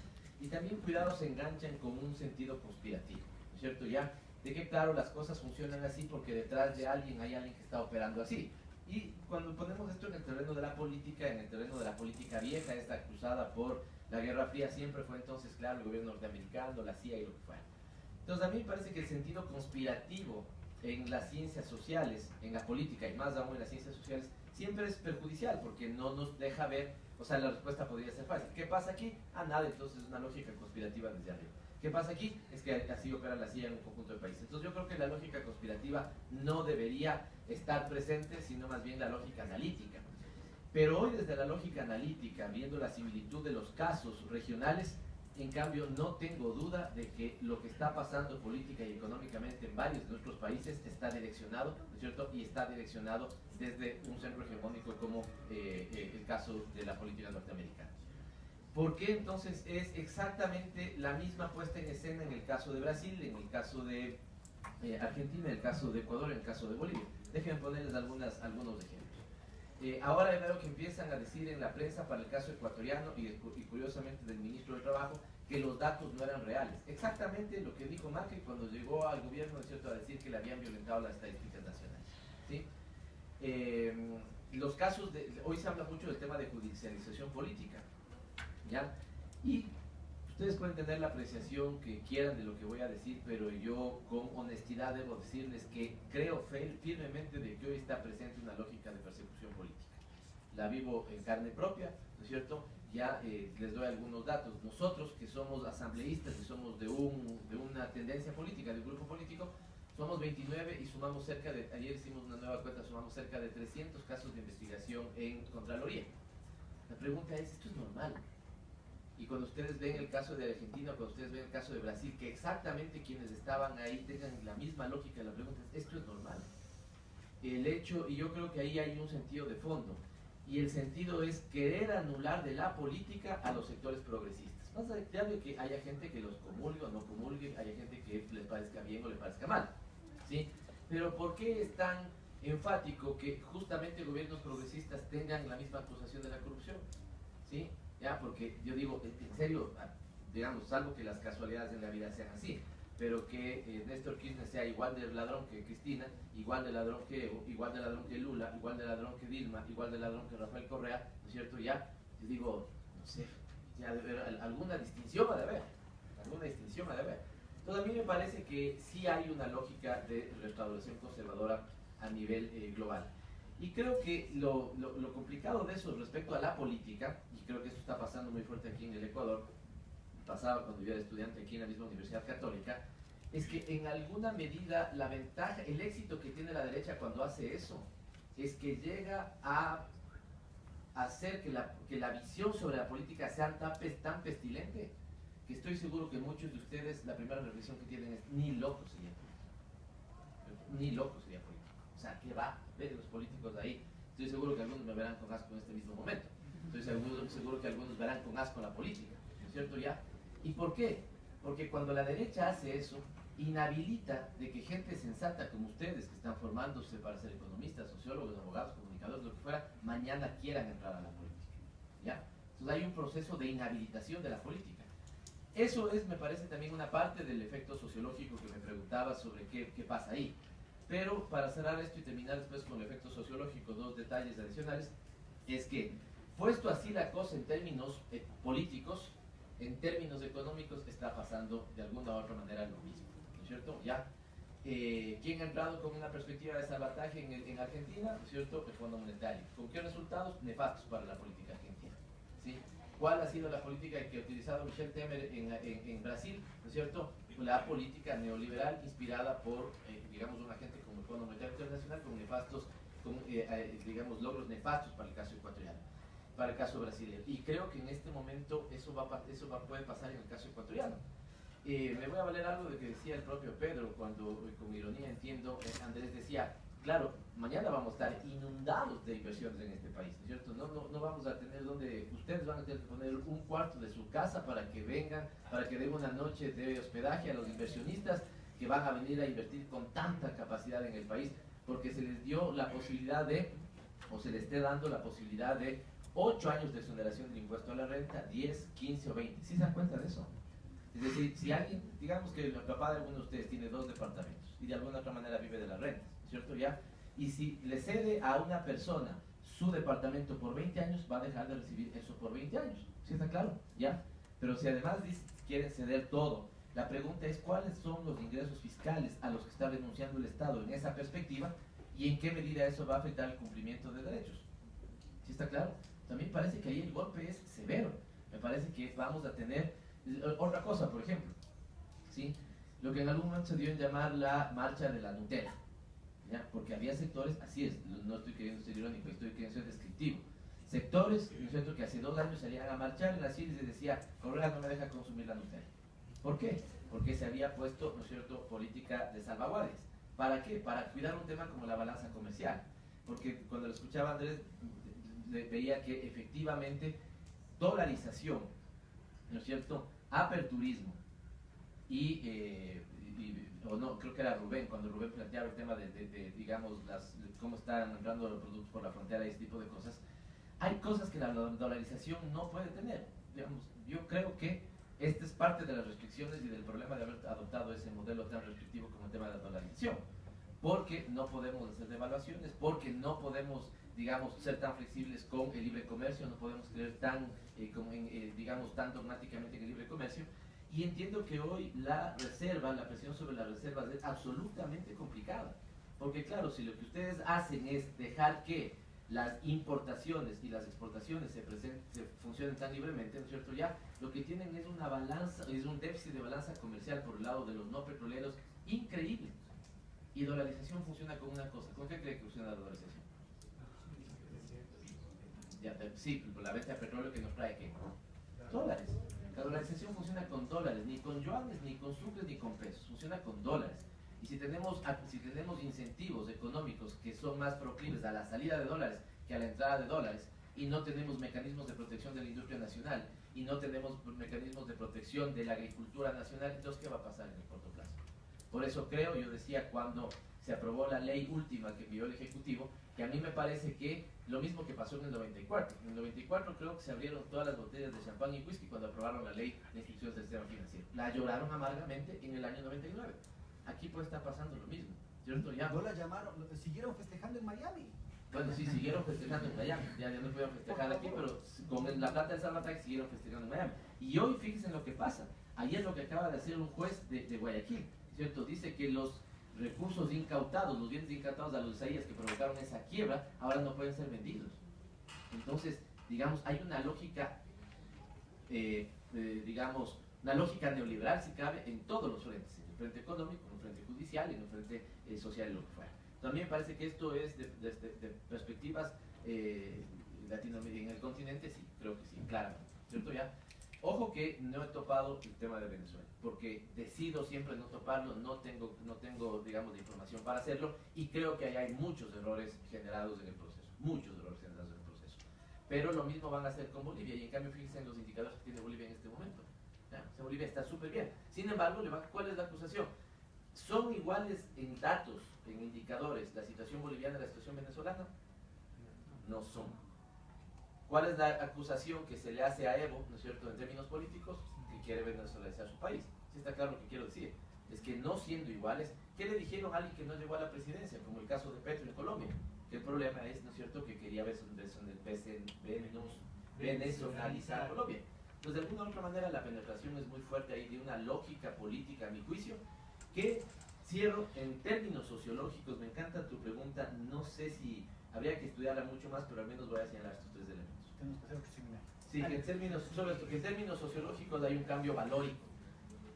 Y también cuidado, se enganchan con un sentido conspirativo, ¿no es cierto? Ya, de que claro, las cosas funcionan así porque detrás de alguien hay alguien que está operando así. Y cuando ponemos esto en el terreno de la política, en el terreno de la política vieja, esta cruzada por la Guerra Fría, siempre fue entonces, claro, el gobierno norteamericano, la CIA y lo que fuera. Entonces a mí me parece que el sentido conspirativo en las ciencias sociales, en la política y más aún en las ciencias sociales, siempre es perjudicial porque no nos deja ver, o sea, la respuesta podría ser fácil. ¿Qué pasa aquí? Ah, nada, entonces es una lógica conspirativa desde arriba. ¿Qué pasa aquí? Es que así opera la CIA en un conjunto de países. Entonces yo creo que la lógica conspirativa no debería estar presente, sino más bien la lógica analítica. Pero hoy desde la lógica analítica, viendo la similitud de los casos regionales, en cambio no tengo duda de que lo que está pasando política y económicamente en varios de nuestros países está direccionado, ¿no es cierto? Y está direccionado desde un centro hegemónico como el caso de la política norteamericana. ¿Por qué entonces es exactamente la misma puesta en escena en el caso de Brasil, en el caso de Argentina, en el caso de Ecuador, en el caso de Bolivia? Déjenme ponerles algunos ejemplos. Ahora veo que empiezan a decir en la prensa para el caso ecuatoriano y curiosamente del ministro del Trabajo que los datos no eran reales. Exactamente lo que dijo Macri cuando llegó al gobierno, ¿no es cierto?, a decir que le habían violentado las estadísticas nacionales. ¿Sí? Los casos hoy se habla mucho del tema de judicialización política, ¿ya? Y ustedes pueden tener la apreciación que quieran de lo que voy a decir, pero yo con honestidad debo decirles que creo firmemente de que hoy está presente una lógica de persecución política. La vivo en carne propia, ¿no es cierto? Ya les doy algunos datos. Nosotros que somos asambleístas y somos de una tendencia política, de un grupo político, somos 29 y sumamos ayer hicimos una nueva cuenta, sumamos cerca de 300 casos de investigación en Contraloría. La pregunta es, ¿esto es normal? Y cuando ustedes ven el caso de Argentina, cuando ustedes ven el caso de Brasil, que exactamente quienes estaban ahí tengan la misma lógica, la pregunta es, ¿esto es normal? El hecho, y yo creo que ahí hay un sentido de fondo, y el sentido es querer anular de la política a los sectores progresistas. Más allá de que haya gente que los comulgue o no comulgue, haya gente que les parezca bien o les parezca mal, ¿sí? Pero ¿por qué es tan enfático que justamente gobiernos progresistas tengan la misma acusación de la corrupción? ¿Sí? Ya, porque yo digo, en serio, digamos, salvo que las casualidades en la vida sean así, pero que Néstor Kirchner sea igual de ladrón que Cristina, igual de ladrón que Evo, igual de ladrón que Lula, igual de ladrón que Dilma, igual de ladrón que Rafael Correa, ¿no es cierto? Ya, yo digo, no sé, ya debe haber alguna distinción ha de haber, Entonces a mí me parece que sí hay una lógica de restauración conservadora a nivel global. Y creo que lo complicado de eso respecto a la política, y creo que esto está pasando muy fuerte aquí en el Ecuador, pasaba cuando yo era estudiante aquí en la misma Universidad Católica, es que en alguna medida la ventaja, el éxito que tiene la derecha cuando hace eso, es que llega a hacer que la visión sobre la política sea tan pestilente, que estoy seguro que muchos de ustedes, la primera reflexión que tienen es, ni loco sería político. Ni loco sería político. O sea, ¿qué va? Ver los políticos de ahí. Estoy seguro que algunos me verán con asco en este mismo momento. Estoy seguro que algunos verán con asco la política. ¿No es cierto ya? ¿Y por qué? Porque cuando la derecha hace eso, inhabilita de que gente sensata como ustedes, que están formándose para ser economistas, sociólogos, abogados, comunicadores, lo que fuera, mañana quieran entrar a la política. ¿Ya? Entonces hay un proceso de inhabilitación de la política. Eso es, me parece, también una parte del efecto sociológico que me preguntaba sobre qué pasa ahí. Pero para cerrar esto y terminar después con el efecto sociológico, dos detalles adicionales, es que, puesto así la cosa en términos políticos, en términos económicos está pasando de alguna u otra manera lo mismo, ¿no es cierto? Ya, ¿quién ha entrado con una perspectiva de salvataje en Argentina? ¿No es cierto? El Fondo Monetario. ¿Con qué resultados? Nefastos para la política argentina, ¿sí? ¿Cuál ha sido la política que ha utilizado Michel Temer en Brasil? ¿No es cierto? La política neoliberal inspirada por, digamos, un agente como el Fondo Monetario Internacional con nefastos, digamos, logros nefastos para el caso ecuatoriano, para el caso brasileño. Y creo que en este momento eso puede pasar en el caso ecuatoriano. Me voy a valer algo de que decía el propio Pedro, cuando con ironía entiendo, Andrés decía, claro, mañana vamos a estar inundados de inversiones en este país, ¿no es cierto? No vamos a tener donde, ustedes van a tener que poner un cuarto de su casa para que vengan, para que den una noche de hospedaje a los inversionistas que van a venir a invertir con tanta capacidad en el país, porque se les dio la posibilidad de, o se les esté dando la posibilidad de 8 años de exoneración del impuesto a la renta, 10, 15 o 20. ¿Sí se dan cuenta de eso? Es decir, si alguien, digamos que el papá de alguno de ustedes tiene 2 departamentos y de alguna otra manera vive de las rentas, ¿cierto? ¿Ya? Y si le cede a una persona su departamento por 20 años, va a dejar de recibir eso por 20 años. ¿Sí está claro? ¿Ya? Pero si además quieren ceder todo, la pregunta es cuáles son los ingresos fiscales a los que está renunciando el Estado en esa perspectiva y en qué medida eso va a afectar el cumplimiento de derechos. ¿Sí está claro? También parece que ahí el golpe es severo. Me parece que vamos a tener otra cosa, por ejemplo, ¿sí? Lo que en algún momento se dio en llamar la marcha de la Nutella, ¿ya? Porque había sectores, así es, no estoy queriendo ser irónico, estoy queriendo ser descriptivo, sectores, ¿no es cierto?, que hace 2 años salían a marchar en las calles y les decía, Correa no me deja consumir la Nutella. ¿Por qué? Porque se había puesto, ¿no es cierto?, política de salvaguardias. ¿Para qué? Para cuidar un tema como la balanza comercial. Porque cuando lo escuchaba Andrés, veía que efectivamente dolarización, ¿no es cierto?, aperturismo o no, creo que era Rubén, cuando Rubén planteaba el tema de digamos, cómo están entrando los productos por la frontera y ese tipo de cosas, hay cosas que la dolarización no puede tener. Digamos, yo creo que esta es parte de las restricciones y del problema de haber adoptado ese modelo tan restrictivo como el tema de la dolarización, porque no podemos hacer devaluaciones, porque no podemos, digamos, ser tan flexibles con el libre comercio, no podemos creer tan, digamos, tan dogmáticamente en el libre comercio. Y entiendo que hoy la presión sobre las reservas es absolutamente complicada. Porque claro, si lo que ustedes hacen es dejar que las importaciones y las exportaciones se funcionen tan libremente, ¿no es cierto? Ya lo que tienen es una balanza, es un déficit de balanza comercial por el lado de los no petroleros increíble. Y dolarización funciona con una cosa. ¿Con qué cree que funciona la dolarización? Ya, sí, por la venta de petróleo que nos trae ¿qué? Dólares. La dolarización funciona con dólares, ni con yuanes, ni con sucres, ni con pesos. Funciona con dólares. Y si tenemos incentivos económicos que son más proclives a la salida de dólares que a la entrada de dólares, y no tenemos mecanismos de protección de la industria nacional, y no tenemos mecanismos de protección de la agricultura nacional, entonces ¿qué va a pasar en el corto plazo? Por eso creo, yo decía cuando se aprobó la ley última que envió el Ejecutivo, que a mí me parece que lo mismo que pasó en el 94. En el 94 creo que se abrieron todas las botellas de champán y whisky cuando aprobaron la ley de instituciones del sistema financiero. La lloraron amargamente en el año 99. Aquí puede estar pasando lo mismo, ¿cierto? Ya. No la llamaron, siguieron festejando en Miami. Bueno, sí, siguieron festejando en Miami. Ya no pudieron festejar aquí, pero con la plata del salvataje siguieron festejando en Miami. Y hoy fíjense en lo que pasa. Ayer lo que acaba de hacer un juez de Guayaquil, ¿cierto? Dice que los recursos incautados, los bienes incautados a los isaías que provocaron esa quiebra, ahora no pueden ser vendidos. Entonces, digamos, hay una lógica, digamos, Una lógica neoliberal se cabe en todos los frentes, en el frente económico, en el frente judicial, en el frente social y lo que fuera. También parece que esto es de perspectivas latinoamericanas en el continente, sí, creo que sí, claramente, ¿cierto? Ya. Ojo que no he topado el tema de Venezuela, porque decido siempre no toparlo, no tengo digamos, de información para hacerlo, y creo que ahí hay muchos errores generados en el proceso, pero lo mismo van a hacer con Bolivia, y en cambio fíjense en los indicadores que tiene Bolivia en este momento. ¿Ya? O sea, Bolivia está súper bien. Sin embargo, ¿cuál es la acusación? ¿Son iguales en datos, en indicadores, la situación boliviana y la situación venezolana? No son. ¿Cuál es la acusación que se le hace a Evo, ¿no es cierto?, en términos políticos, que quiere venezolizar su país? ¿Sí está claro lo que quiero decir? Es que no siendo iguales, ¿qué le dijeron a alguien que no llegó a la presidencia? Como el caso de Petro en Colombia. Que el problema es, ¿no es cierto?, que quería venezolizar Colombia. Entonces, de alguna u otra manera, la penetración es muy fuerte ahí de una lógica política, a mi juicio, que cierro en términos sociológicos. Me encanta tu pregunta, no sé si habría que estudiarla mucho más, pero al menos voy a señalar estos tres elementos. Tenemos que hacer otro seminario. Sí, que en términos sociológicos hay un cambio valórico.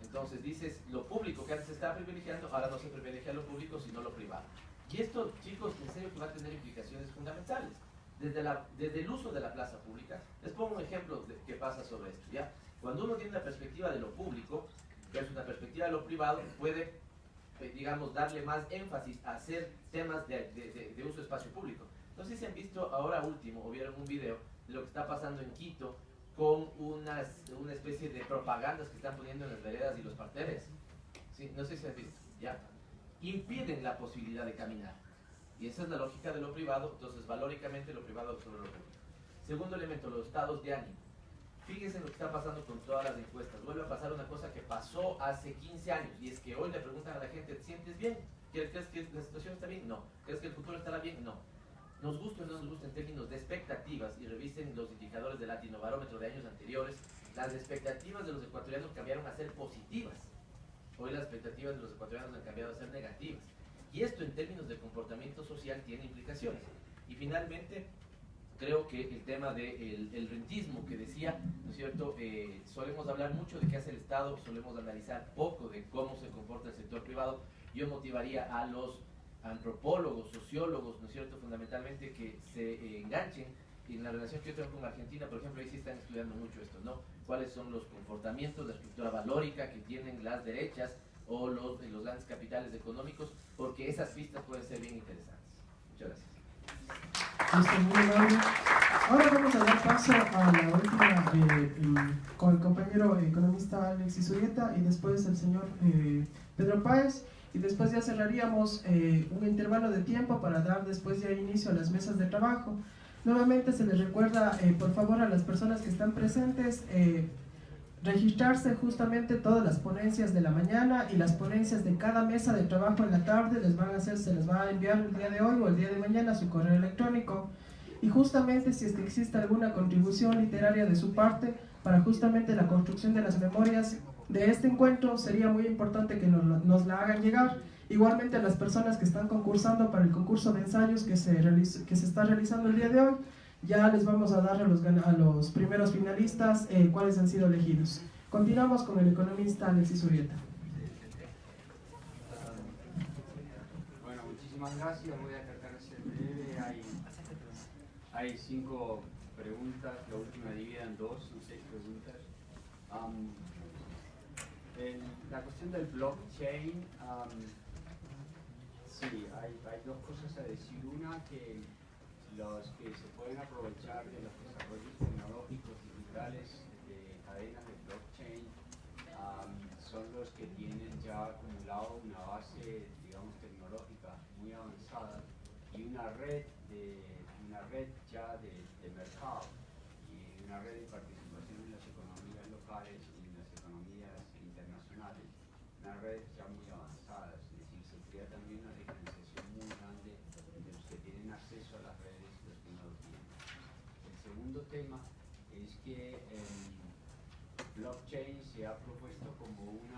Entonces dices, lo público que antes se estaba privilegiando, ahora no se privilegia lo público, sino lo privado. Y esto, chicos, en serio que va a tener implicaciones fundamentales. Desde el uso de la plaza pública, les pongo un ejemplo de qué pasa sobre esto, ¿ya? Cuando uno tiene una perspectiva de lo público, que es una perspectiva de lo privado, puede, digamos, darle más énfasis a hacer temas de uso de espacio público. No sé si han visto ahora último, o vieron un video de lo que está pasando en Quito con una especie de propagandas que están poniendo en las veredas y los parterres. ¿Sí? No sé si han visto, ¿ya? Impiden la posibilidad de caminar. Y esa es la lógica de lo privado, entonces valóricamente lo privado sobre lo público. Segundo elemento, los estados de ánimo. Fíjense lo que está pasando con todas las encuestas. Vuelve a pasar una cosa que pasó hace 15 años, y es que hoy le preguntan a la gente, ¿te sientes bien? ¿Crees que la situación está bien? No. ¿Crees que el futuro estará bien? No. Nos gusta o no nos gusta en términos de expectativas, y revisen los indicadores del Latinobarómetro de años anteriores, las expectativas de los ecuatorianos cambiaron a ser positivas. Hoy las expectativas de los ecuatorianos han cambiado a ser negativas. Y esto en términos de comportamiento social tiene implicaciones. Y finalmente, creo que el tema del rentismo que decía, ¿no es cierto? Solemos hablar mucho de qué hace el Estado, solemos analizar poco de cómo se comporta el sector privado. Yo motivaría a los antropólogos, sociólogos, ¿no es cierto?, fundamentalmente, que se enganchen en la relación que yo tengo con Argentina, por ejemplo. Ahí sí están estudiando mucho esto, ¿no? Cuáles son los comportamientos, la estructura valórica que tienen las derechas o los grandes capitales económicos, porque esas pistas pueden ser bien interesantes. Muchas gracias. Muy amable. Ahora vamos a dar paso a la última con el compañero economista Alexis Urrieta, y después el señor Pedro Páez, y después ya cerraríamos un intervalo de tiempo para dar después ya inicio a las mesas de trabajo. Nuevamente se les recuerda, por favor, a las personas que están presentes, registrarse justamente todas las ponencias de la mañana y las ponencias de cada mesa de trabajo en la tarde. Se les va a enviar el día de hoy o el día de mañana a su correo electrónico. Y justamente si es que existe alguna contribución literaria de su parte para justamente la construcción de las memorias de este encuentro, sería muy importante que nos la hagan llegar. Igualmente a las personas que están concursando para el concurso de ensayos que se está realizando el día de hoy, ya les vamos a dar a los primeros finalistas cuáles han sido elegidos. Continuamos con el economista Alexis Urrieta. Bueno, muchísimas gracias. Voy a tratar de ser breve. Hay 5 preguntas, la última divida en 2, son 6 preguntas. La cuestión del blockchain, sí, hay 2 cosas a decir. Una, que los que se pueden aprovechar de los desarrollos tecnológicos digitales de cadenas de blockchain son los que tienen ya acumulado una base, digamos, tecnológica muy avanzada y una red ya de mercado y una red de participación en las economías locales y en las economías internacionales, una red ya muy avanzada. Es decir, se crea también una diferenciación muy grande entre los que tienen acceso a las redes y los que no lo tienen. El segundo tema es que blockchain se ha propuesto como un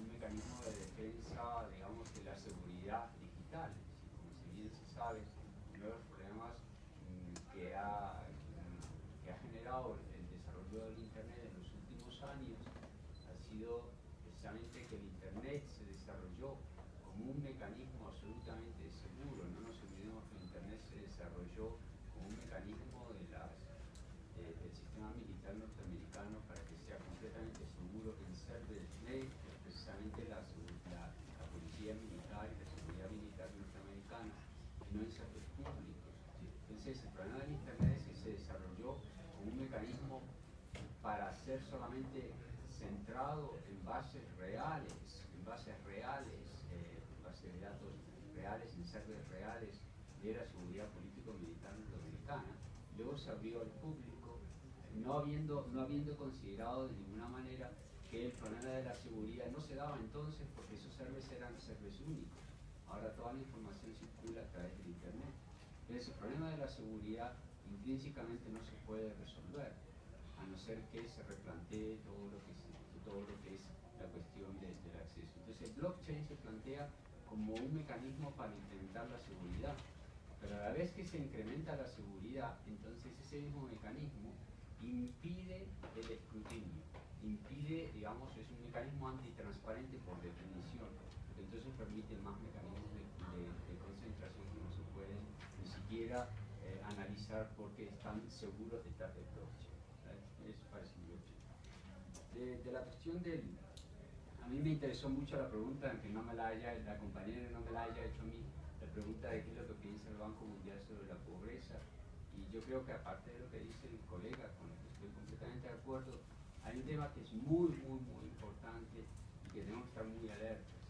mecanismo de defensa, digamos, de la seguridad digital. Como si bien se sabe, uno de los problemas que ha generado el desarrollo del Internet en los últimos años ha sido precisamente que el Internet se desarrolló como un mecanismo absolutamente seguro. No nos olvidemos que el Internet se desarrolló como un mecanismo del sistema militar norteamericano para que sea completamente seguro en Server Slave, que es precisamente la policía militar y la seguridad militar norteamericana, y no en servidores públicos. Entonces, el problema del Internet es que se desarrolló como un mecanismo para ser solamente centrado en bases reales, en bases de datos reales, en servidores reales de la seguridad político-militar norteamericana. Luego se abrió al público, no habiendo considerado de ninguna manera que el problema de la seguridad no se daba entonces porque esos servers eran servers únicos. Ahora toda la información circula a través del Internet. Entonces el problema de la seguridad intrínsecamente no se puede resolver, a no ser que se replantee todo lo que es la cuestión del acceso. Entonces el blockchain se plantea como un mecanismo para incrementar la seguridad, pero a la vez que se incrementa la seguridad, entonces ese mismo mecanismo impide el escrutinio, digamos, es un mecanismo antitransparente por definición, entonces permite más mecanismos de concentración que no se pueden ni siquiera analizar porque están seguros detrás del blockchain. Es parecido. De la cuestión del... A mí me interesó mucho la pregunta, aunque la compañera no me la haya hecho a mí, la pregunta de qué es lo que piensa el Banco Mundial sobre la pobreza. Y yo creo que aparte de lo que dice el colega, con el que estoy completamente de acuerdo, hay un tema que es muy importante y que tenemos que estar muy alertas.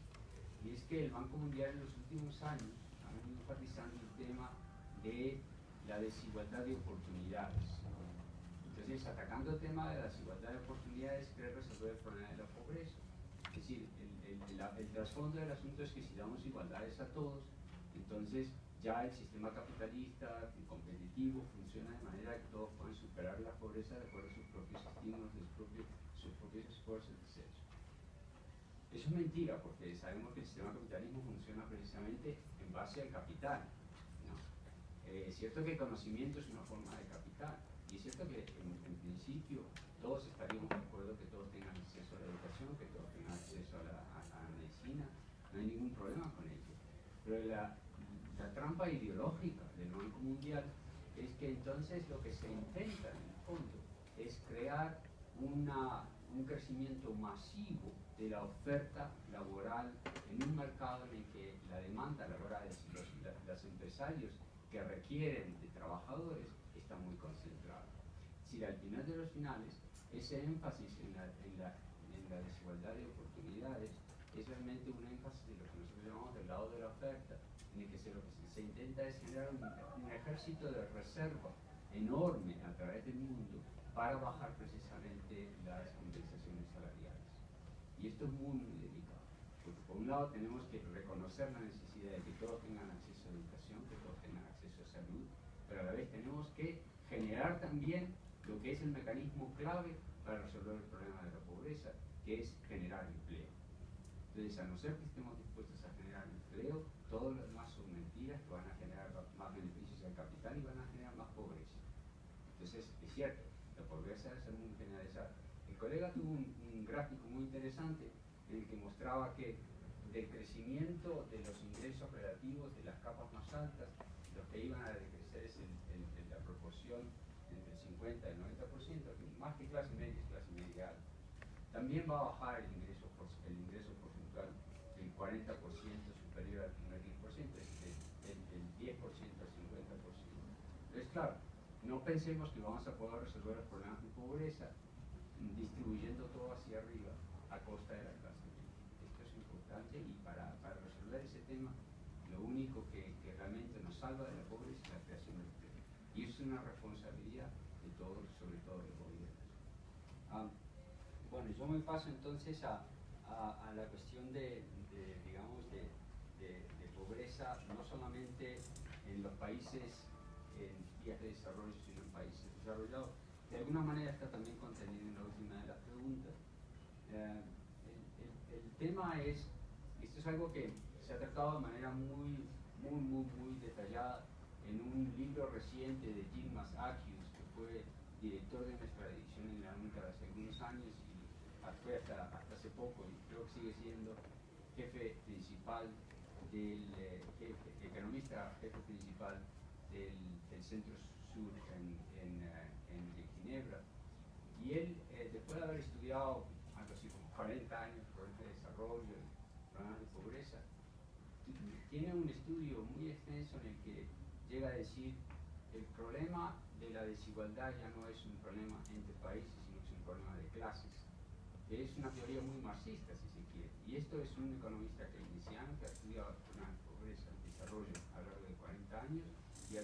Y es que el Banco Mundial en los últimos años ha venido enfatizando el tema de la desigualdad de oportunidades. Entonces, atacando el tema de la desigualdad de oportunidades, quiere resolver el problema de la pobreza. Es decir, el trasfondo del asunto es que si damos igualdades a todos, entonces ya el sistema capitalista y competitivo funciona de manera que todos pueden superar la pobreza de acuerdo a sus propios estímulos, sus propios esfuerzos, etc. Eso es mentira, porque sabemos que el sistema capitalismo funciona precisamente en base al capital, ¿no? Es cierto que el conocimiento es una forma de capital, y es cierto que en principio todos estaríamos de acuerdo que todos tengan acceso a la educación, que todos tengan acceso a la medicina, no hay ningún problema con ello. Pero la trampa ideológica del Banco Mundial es que entonces lo que se intenta en el fondo es crear un crecimiento masivo de la oferta laboral en un mercado en el que la demanda laboral, es decir, los empresarios que requieren de trabajadores, está muy concentrada. Si al final de los finales, ese énfasis en la desigualdad de oportunidades es realmente un énfasis de lo que nosotros llamamos del lado de la oferta, en el que lo que se intenta es generar un ejército de reserva enorme a través del mundo para bajar precisamente las compensaciones salariales. Y esto es muy delicado, porque por un lado tenemos que reconocer la necesidad de que todos tengan acceso a educación, que todos tengan acceso a salud, pero a la vez tenemos que generar también lo que es el mecanismo clave para resolver el problema de la pobreza, que es generar empleo. Entonces, a no ser que estemos dispuestos a generar empleo, todo lo demás son mentiras que van a generar más beneficios al capital y van a generar más pobreza. Entonces, es cierto, la pobreza es muy generalizada. El colega tuvo un gráfico muy interesante en el que mostraba que del crecimiento de los ingresos relativos de las capas más altas, los que iban a decrecer es la proporción entre el 50 y el 90%, que más que clase media es clase media alta. También va a bajar el ingreso porcentual del 40% superior al primer 10%, es decir, del 10% al 50%. Entonces, claro, no pensemos que vamos a poder resolver los problemas de pobreza distribuyendo todo hacia arriba a costa de la clase media. Esto es importante y para resolver ese tema, lo único que realmente nos salva de la pobreza es la creación de empleo. Y eso es una responsabilidad de todos, sobre todo del gobierno. Bueno, yo me paso entonces a la cuestión digamos, de pobreza, no solamente en los países en vías de desarrollo, sino en países desarrollados. De alguna manera está también contenido en la última de las preguntas. El tema es, esto es algo que se ha tratado de manera muy detallada en un libro reciente de Yilmaz Agius, que fue director de nuestra edición en la UNCTAD hace algunos años y fue hasta hace poco y creo que sigue siendo jefe principal economista jefe principal del Centro Sur de Ginebra. Y él, después de haber estudiado algo así como 40 años problemas de desarrollo, problemas de pobreza, tiene un estudio muy extenso en el que llega a decir el problema de la desigualdad ya no es un problema entre países, sino que es un problema de clases. Es una teoría muy marxista, si se quiere. Y esto es un economista keynesiano que ha estudiado la pobreza y desarrollo a lo largo de 40 años y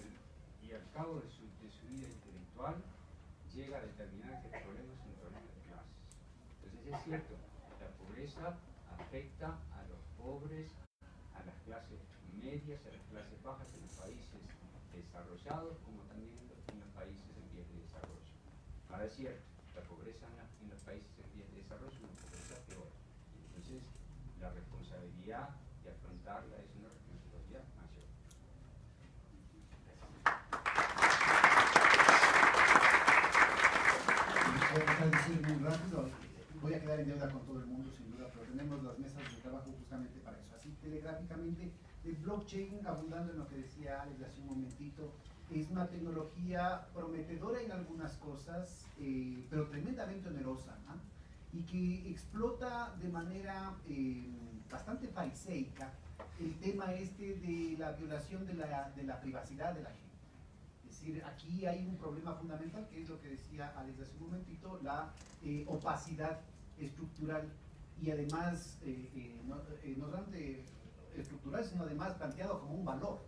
al cabo de su vida intelectual llega a determinar que el problema es un problema de clases. Entonces es cierto, la pobreza afecta a los pobres, a las clases medias, a las clases bajas en los países desarrollados, como también en los países en vías de desarrollo. Ahora es cierto, la pobreza en los países en vías de desarrollo es una pobreza peor. Entonces, la responsabilidad de afrontarla es una responsabilidad mayor. Voy a tratar de decir muy rápido, voy a quedar en deuda con todo el mundo sin duda, pero tenemos las mesas de trabajo justamente para eso. Así telegráficamente, el blockchain, abundando en lo que decía Alex hace un momentito, es una tecnología prometedora en algunas cosas, pero tremendamente onerosa, ¿no? Y que explota de manera bastante fariseica el tema este de la violación de la privacidad de la gente. Es decir, aquí hay un problema fundamental que es lo que decía Alex hace un momentito, la opacidad estructural y además no solamente estructural, sino además planteado como un valor.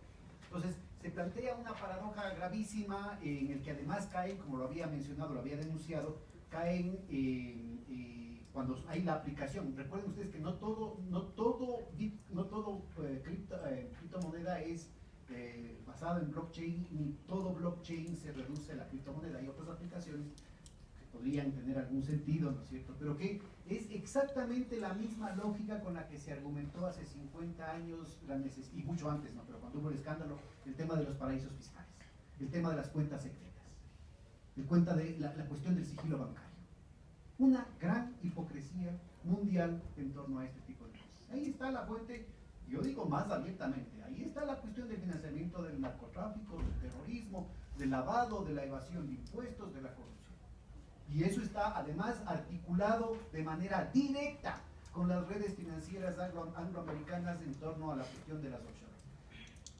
Entonces, se plantea una paradoja gravísima en el que además caen, como lo había mencionado, lo había denunciado, caen cuando hay la aplicación. Recuerden ustedes que no todo criptomoneda es basado en blockchain, ni todo blockchain se reduce a la criptomoneda. Hay otras aplicaciones que podrían tener algún sentido, ¿no es cierto? Pero que es exactamente la misma lógica con la que se argumentó hace 50 años, y mucho antes, ¿no? Pero cuando hubo el escándalo, el tema de los paraísos fiscales, el tema de las cuentas secretas, la cuestión del sigilo bancario. Una gran hipocresía mundial en torno a este tipo de cosas. Ahí está la fuente, yo digo más abiertamente, ahí está la cuestión del financiamiento del narcotráfico, del terrorismo, del lavado, de la evasión de impuestos, de la corrupción. Y eso está además articulado de manera directa con las redes financieras angloamericanas en torno a la cuestión de las offshore.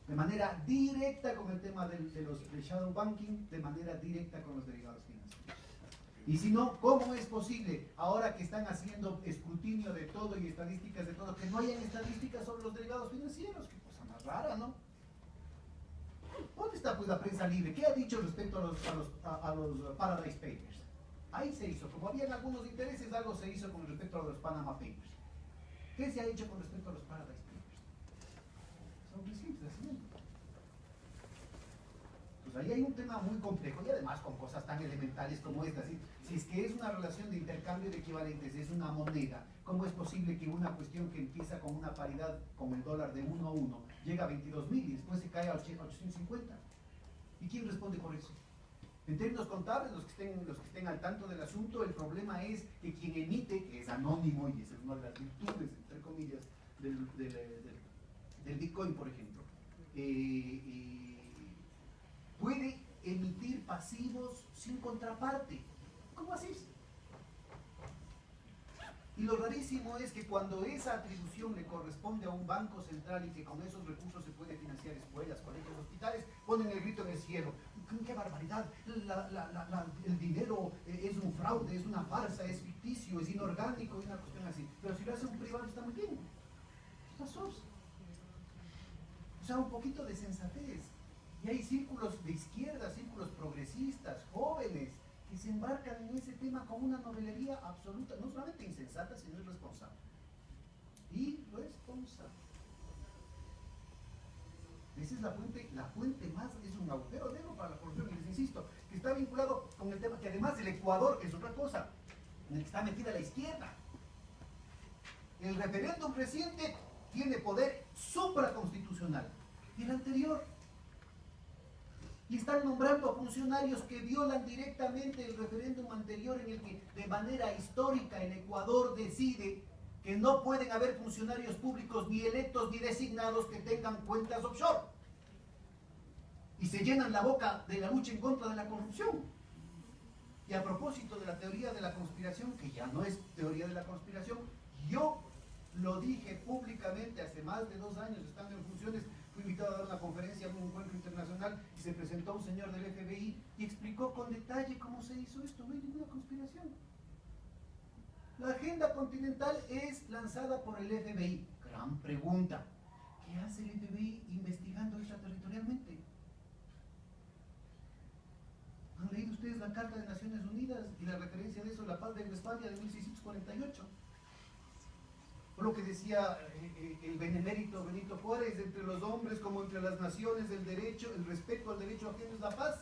De manera directa con el tema del shadow banking, de manera directa con los derivados financieros. Y si no, ¿cómo es posible, ahora que están haciendo escrutinio de todo y estadísticas de todo, que no hayan estadísticas sobre los derivados financieros? Qué cosa más rara, ¿no? ¿Dónde está pues la prensa libre? ¿Qué ha dicho respecto a los Paradise Papers? Ahí se hizo, como habían algunos intereses, algo se hizo con respecto a los Panama Papers. ¿Qué se ha hecho con respecto a los Paradise Papers? Son muy simples, ¿sí? Pues ahí hay un tema muy complejo y además con cosas tan elementales como esta. ¿Sí? Si es que es una relación de intercambio de equivalentes, es una moneda, ¿cómo es posible que una cuestión que empieza con una paridad como el dólar de 1 a 1 llega a 22.000 y después se cae a 850? ¿Y quién responde por eso? En términos contables, los que estén al tanto del asunto, el problema es que quien emite, que es anónimo, y esa es una de las virtudes, entre comillas, del Bitcoin, por ejemplo, puede emitir pasivos sin contraparte. ¿Cómo así? Y lo rarísimo es que cuando esa atribución le corresponde a un banco central y que con esos recursos se puede financiar escuelas, colegios, hospitales, ponen el grito en el cielo. ¡Qué barbaridad! El dinero es un fraude, es una farsa, es ficticio, es inorgánico, es una cuestión así. Pero si lo hace un privado está muy bien. O sea, un poquito de sensatez. Y hay círculos de izquierda, círculos progresistas, jóvenes, que se embarcan en ese tema con una novelería absoluta, no solamente insensata, sino irresponsable. Irresponsable. Esa es la fuente más, es un agujero negro para la corrupción, y les insisto, que está vinculado con el tema, que además el Ecuador es otra cosa, en el que está metida la izquierda. El referéndum reciente tiene poder supraconstitucional, y el anterior Y están nombrando a funcionarios que violan directamente el referéndum anterior en el que de manera histórica el Ecuador decide que no pueden haber funcionarios públicos ni electos ni designados que tengan cuentas offshore. Y se llenan la boca de la lucha en contra de la corrupción. Y a propósito de la teoría de la conspiración, que ya no es teoría de la conspiración, yo lo dije públicamente hace más de 2 años, estando en funciones, fui invitado a dar una conferencia en un encuentro internacional y se presentó un señor del FBI y explicó con detalle cómo se hizo esto. No hay ninguna conspiración. La agenda continental es lanzada por el FBI. Gran pregunta. ¿Qué hace el FBI investigando extraterritorialmente? ¿Han leído ustedes la Carta de Naciones Unidas y la referencia de eso, la Paz de Westfalia de 1648? O lo que decía el benemérito Benito Juárez, entre los hombres como entre las naciones, el derecho, el respeto al derecho ajeno es la paz.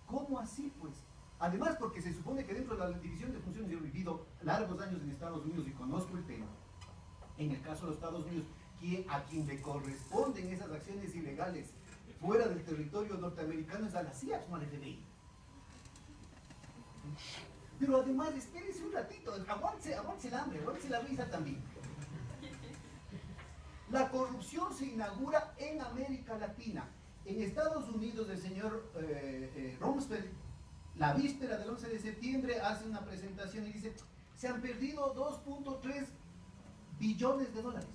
¿Cómo así, pues? Además, porque se supone que dentro de la división de funciones, yo he vivido largos años en Estados Unidos y conozco el tema. En el caso de los Estados Unidos, a quien le corresponden esas acciones ilegales fuera del territorio norteamericano es a la CIA, no al FBI. Pero además, espérense un ratito, aguante el hambre, aguante la risa también. La corrupción se inaugura en América Latina. En Estados Unidos, el señor Rumsfeld, la víspera del 11 de septiembre, hace una presentación y dice, se han perdido 2.3 billones de dólares.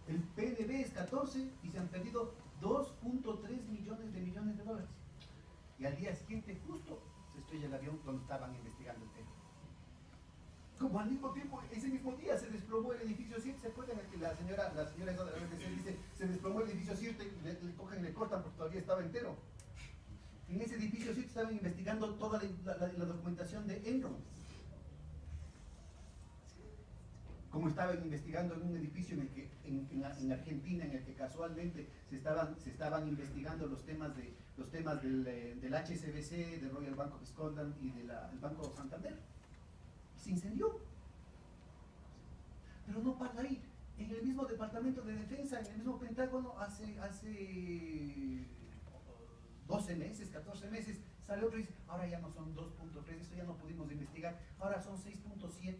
El PNB es 14 y se han perdido 2.3 millones de dólares. Y al día siguiente, justo, se estrella el avión cuando estaban investigando el tema. Como al mismo tiempo, ese mismo día se desplomó el edificio 7, ¿se acuerdan que la señora esa de la RTC dice, se desplomó el edificio 7, le cogen y le cortan porque todavía estaba entero? En ese edificio 7 estaban investigando toda la documentación de Enron. Como estaban investigando en un edificio en el que, en Argentina, en el que casualmente se estaban investigando los temas del HSBC, del Royal Bank of Scotland y del Banco Santander. Se incendió. Pero no para ahí. En el mismo Departamento de Defensa, en el mismo Pentágono, hace 12 meses, 14 meses, sale otro y dice, ahora ya no son 2.3, esto ya no pudimos investigar, ahora son 6.7.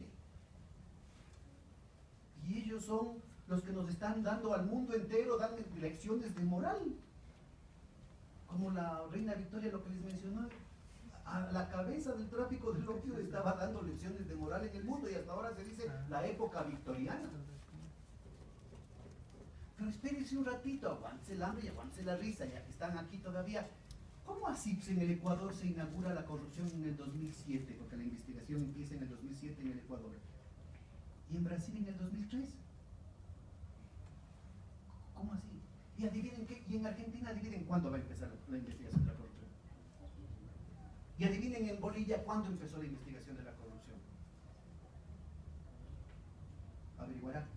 Y ellos son los que nos están dando al mundo entero, dando lecciones de moral. Como la reina Victoria, lo que les mencionó, a la cabeza del tráfico del opio estaba dando lecciones de moral en el mundo y hasta ahora se dice la época victoriana. Pero espérense un ratito, aguántese el hambre y aguántese la risa, ya que están aquí todavía. ¿Cómo así en el Ecuador se inaugura la corrupción en el 2007? Porque la investigación empieza en el 2007 en el Ecuador. Y en Brasil en el 2003. ¿Cómo así? Y adivinen qué, y en Argentina adivinen cuándo va a empezar la investigación de la corrupción. Y adivinen en Bolivia cuándo empezó la investigación de la corrupción. Averiguará.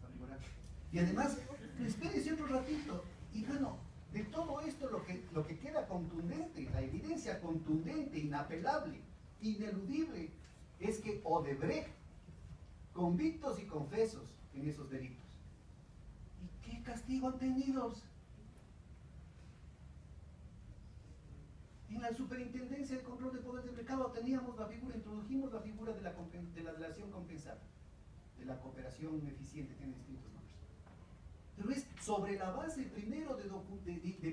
Y además, espérense otro ratito. Y bueno, de todo esto lo que queda contundente, la evidencia contundente, inapelable, ineludible, es que Odebrecht, convictos y confesos en esos delitos. ¿Y qué castigo han tenido? En la Superintendencia de Control de Poder del Mercado introdujimos la figura de la delación compensada, de la cooperación eficiente, tiene distintos nombres. Pero es sobre la base primero de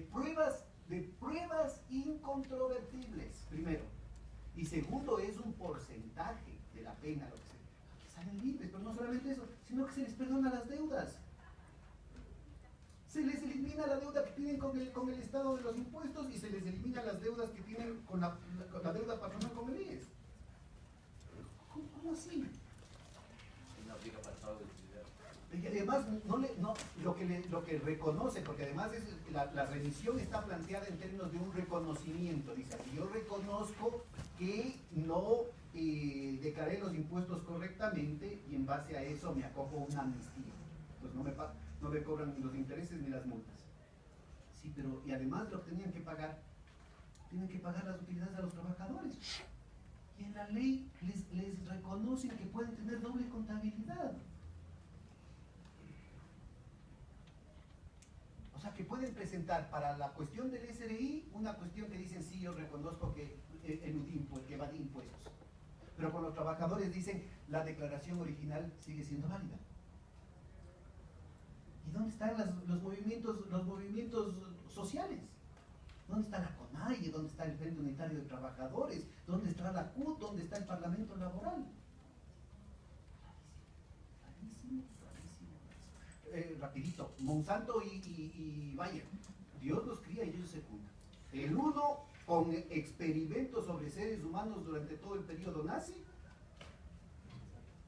pruebas incontrovertibles, primero. Y segundo, es un porcentaje de la pena, lo que sea. Aquí salen libres, pero no solamente eso, sino que se les perdona las deudas. Se les elimina la deuda que tienen con el Estado de los impuestos y se les elimina las deudas que tienen con la deuda patronal con el IES. ¿Cómo así? Y además, lo que reconoce, porque además la remisión está planteada en términos de un reconocimiento. Dice, yo reconozco que no declaré los impuestos correctamente y en base a eso me acojo a una amnistía. Entonces no me cobran ni los intereses ni las multas. Sí, pero y además lo que tienen que pagar las utilidades a los trabajadores. Y en la ley les reconocen que pueden tener doble contabilidad. O sea, que pueden presentar para la cuestión del SRI una cuestión que dicen, sí, yo reconozco que eludí que evadí impuestos. Pero con los trabajadores dicen, la declaración original sigue siendo válida. ¿Y dónde están los movimientos sociales? ¿Dónde está la CONAIE? ¿Dónde está el Frente Unitario de Trabajadores? ¿Dónde está la CUT? ¿Dónde está el Parlamento Laboral? Rapidito, Monsanto y Bayer, Dios los cría y ellos se juntan. El uno con experimentos sobre seres humanos durante todo el periodo nazi,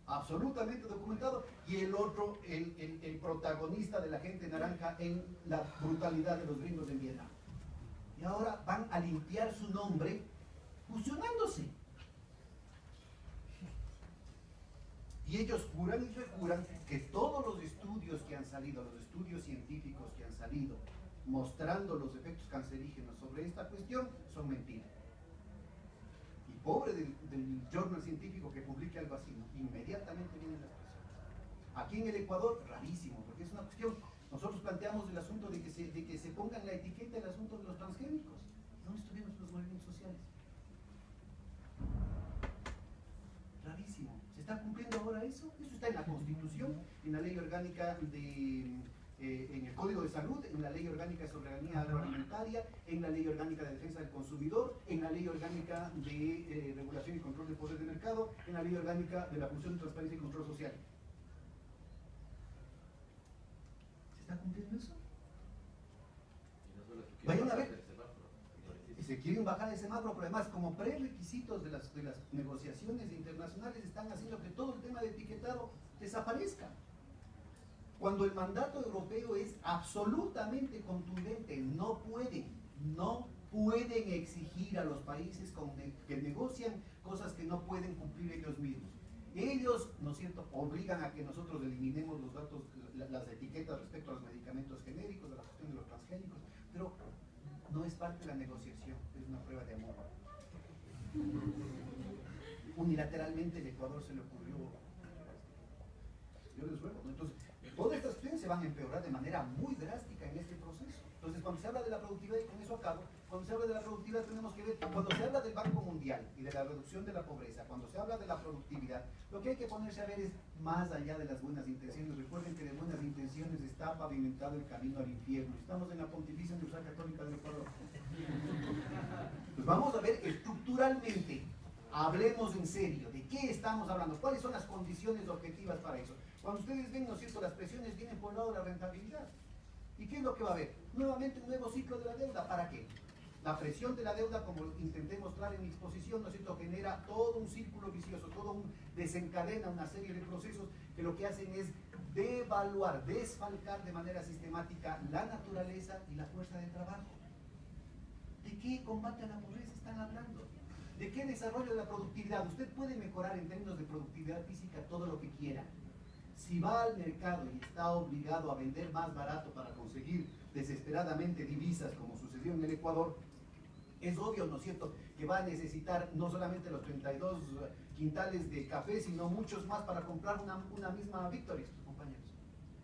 absolutamente documentado, y el otro, el protagonista de la gente naranja en la brutalidad de los gringos en Vietnam. Y ahora van a limpiar su nombre fusionándose. Y ellos juran y rejuran que todos los estudios que han salido, los estudios científicos que han salido, mostrando los efectos cancerígenos sobre esta cuestión, son mentiras. Y pobre del journal científico que publique algo así, ¿no? Inmediatamente vienen las presiones. Aquí en el Ecuador, rarísimo, porque es una cuestión, nosotros planteamos el asunto de que se pongan la etiqueta el asunto de los transgénicos. ¿Dónde estuvieron los movimientos sociales? Rarísimo. ¿Se está cumpliendo ahora eso? Eso está en la Constitución, en la Ley Orgánica en el Código de Salud, en la Ley Orgánica de Soberanía Agroalimentaria, en la Ley Orgánica de Defensa del Consumidor, en la Ley Orgánica de Regulación y Control del Poder de Mercado, en la Ley Orgánica de la Función de Transparencia y Control Social. ¿Se está cumpliendo eso? Vayan a ver. Se quieren bajar el semáforo, pero además como prerequisitos de las negociaciones internacionales están haciendo que todo el tema de etiquetado desaparezca. Cuando el mandato europeo es absolutamente contundente, no pueden exigir a los países que negocian cosas que no pueden cumplir ellos mismos. Ellos, ¿no es cierto?, obligan a que nosotros eliminemos los datos, las etiquetas respecto a los medicamentos genéricos, a la cuestión de los transgénicos, pero no es parte de la negociación, es una prueba de amor. Unilateralmente el Ecuador se le ocurrió. Yo les ruego, ¿no? Entonces, todas estas cuestiones se van a empeorar de manera muy drástica en este proceso. Entonces, cuando se habla de la productividad, y con eso acabo, cuando se habla de la productividad tenemos que ver, cuando se habla del Banco Mundial y de la reducción de la pobreza, cuando se habla de la productividad, lo que hay que ponerse a ver es más allá de las buenas intenciones. Recuerden que de buenas intenciones está pavimentado el camino al infierno. Estamos en la Pontificia Universidad Católica del Ecuador. Pues vamos a ver estructuralmente, hablemos en serio, ¿de qué estamos hablando? ¿Cuáles son las condiciones objetivas para eso? Cuando ustedes ven, ¿no es cierto?, las presiones vienen por el lado de la rentabilidad. ¿Y qué es lo que va a haber? Nuevamente un nuevo ciclo de la deuda. ¿Para qué? La presión de la deuda, como intenté mostrar en mi exposición, ¿no es cierto?, genera todo un círculo vicioso, desencadena una serie de procesos que lo que hacen es devaluar, desfalcar de manera sistemática la naturaleza y la fuerza de trabajo. ¿De qué combate a la pobreza están hablando? ¿De qué desarrollo de la productividad? Usted puede mejorar en términos de productividad física todo lo que quiera. Si va al mercado y está obligado a vender más barato para conseguir desesperadamente divisas, como sucedió en el Ecuador, es obvio, ¿no es cierto?, que va a necesitar no solamente los 32 quintales de café, sino muchos más para comprar una misma Victorix, compañeros.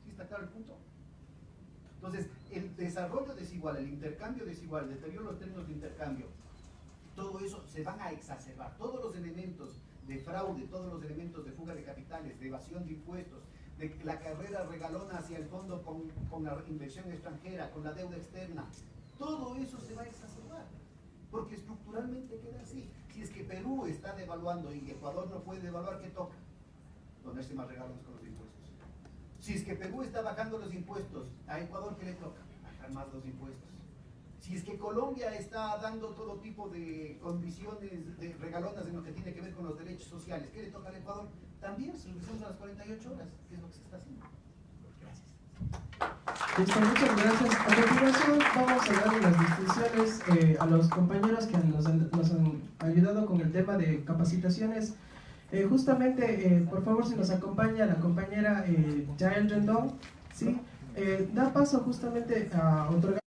¿Sí está claro el punto? Entonces, el desarrollo desigual, el intercambio desigual, el deterioro de los términos de intercambio, todo eso se van a exacerbar. Todos los elementos de fraude, todos los elementos de fuga de capitales, de evasión de impuestos, de la carrera regalona hacia el fondo con la inversión extranjera, con la deuda externa, todo eso se va a exacerbar, porque estructuralmente queda así. Si es que Perú está devaluando y Ecuador no puede devaluar, ¿qué toca? Ponerse más regalones con los impuestos. Si es que Perú está bajando los impuestos, a Ecuador, ¿qué le toca? Bajar más los impuestos. Si es que Colombia está dando todo tipo de condiciones de regalonas en lo que tiene que ver con los derechos sociales, ¿qué le toca al Ecuador? También se reducimos a las 48 horas, que es lo que se está haciendo. Gracias. Listo, muchas gracias. A continuación vamos a dar las distinciones a los compañeros que nos han ayudado con el tema de capacitaciones. Justamente, por favor, si nos acompaña la compañera Jael Rendón, ¿sí? Da paso justamente a otorgar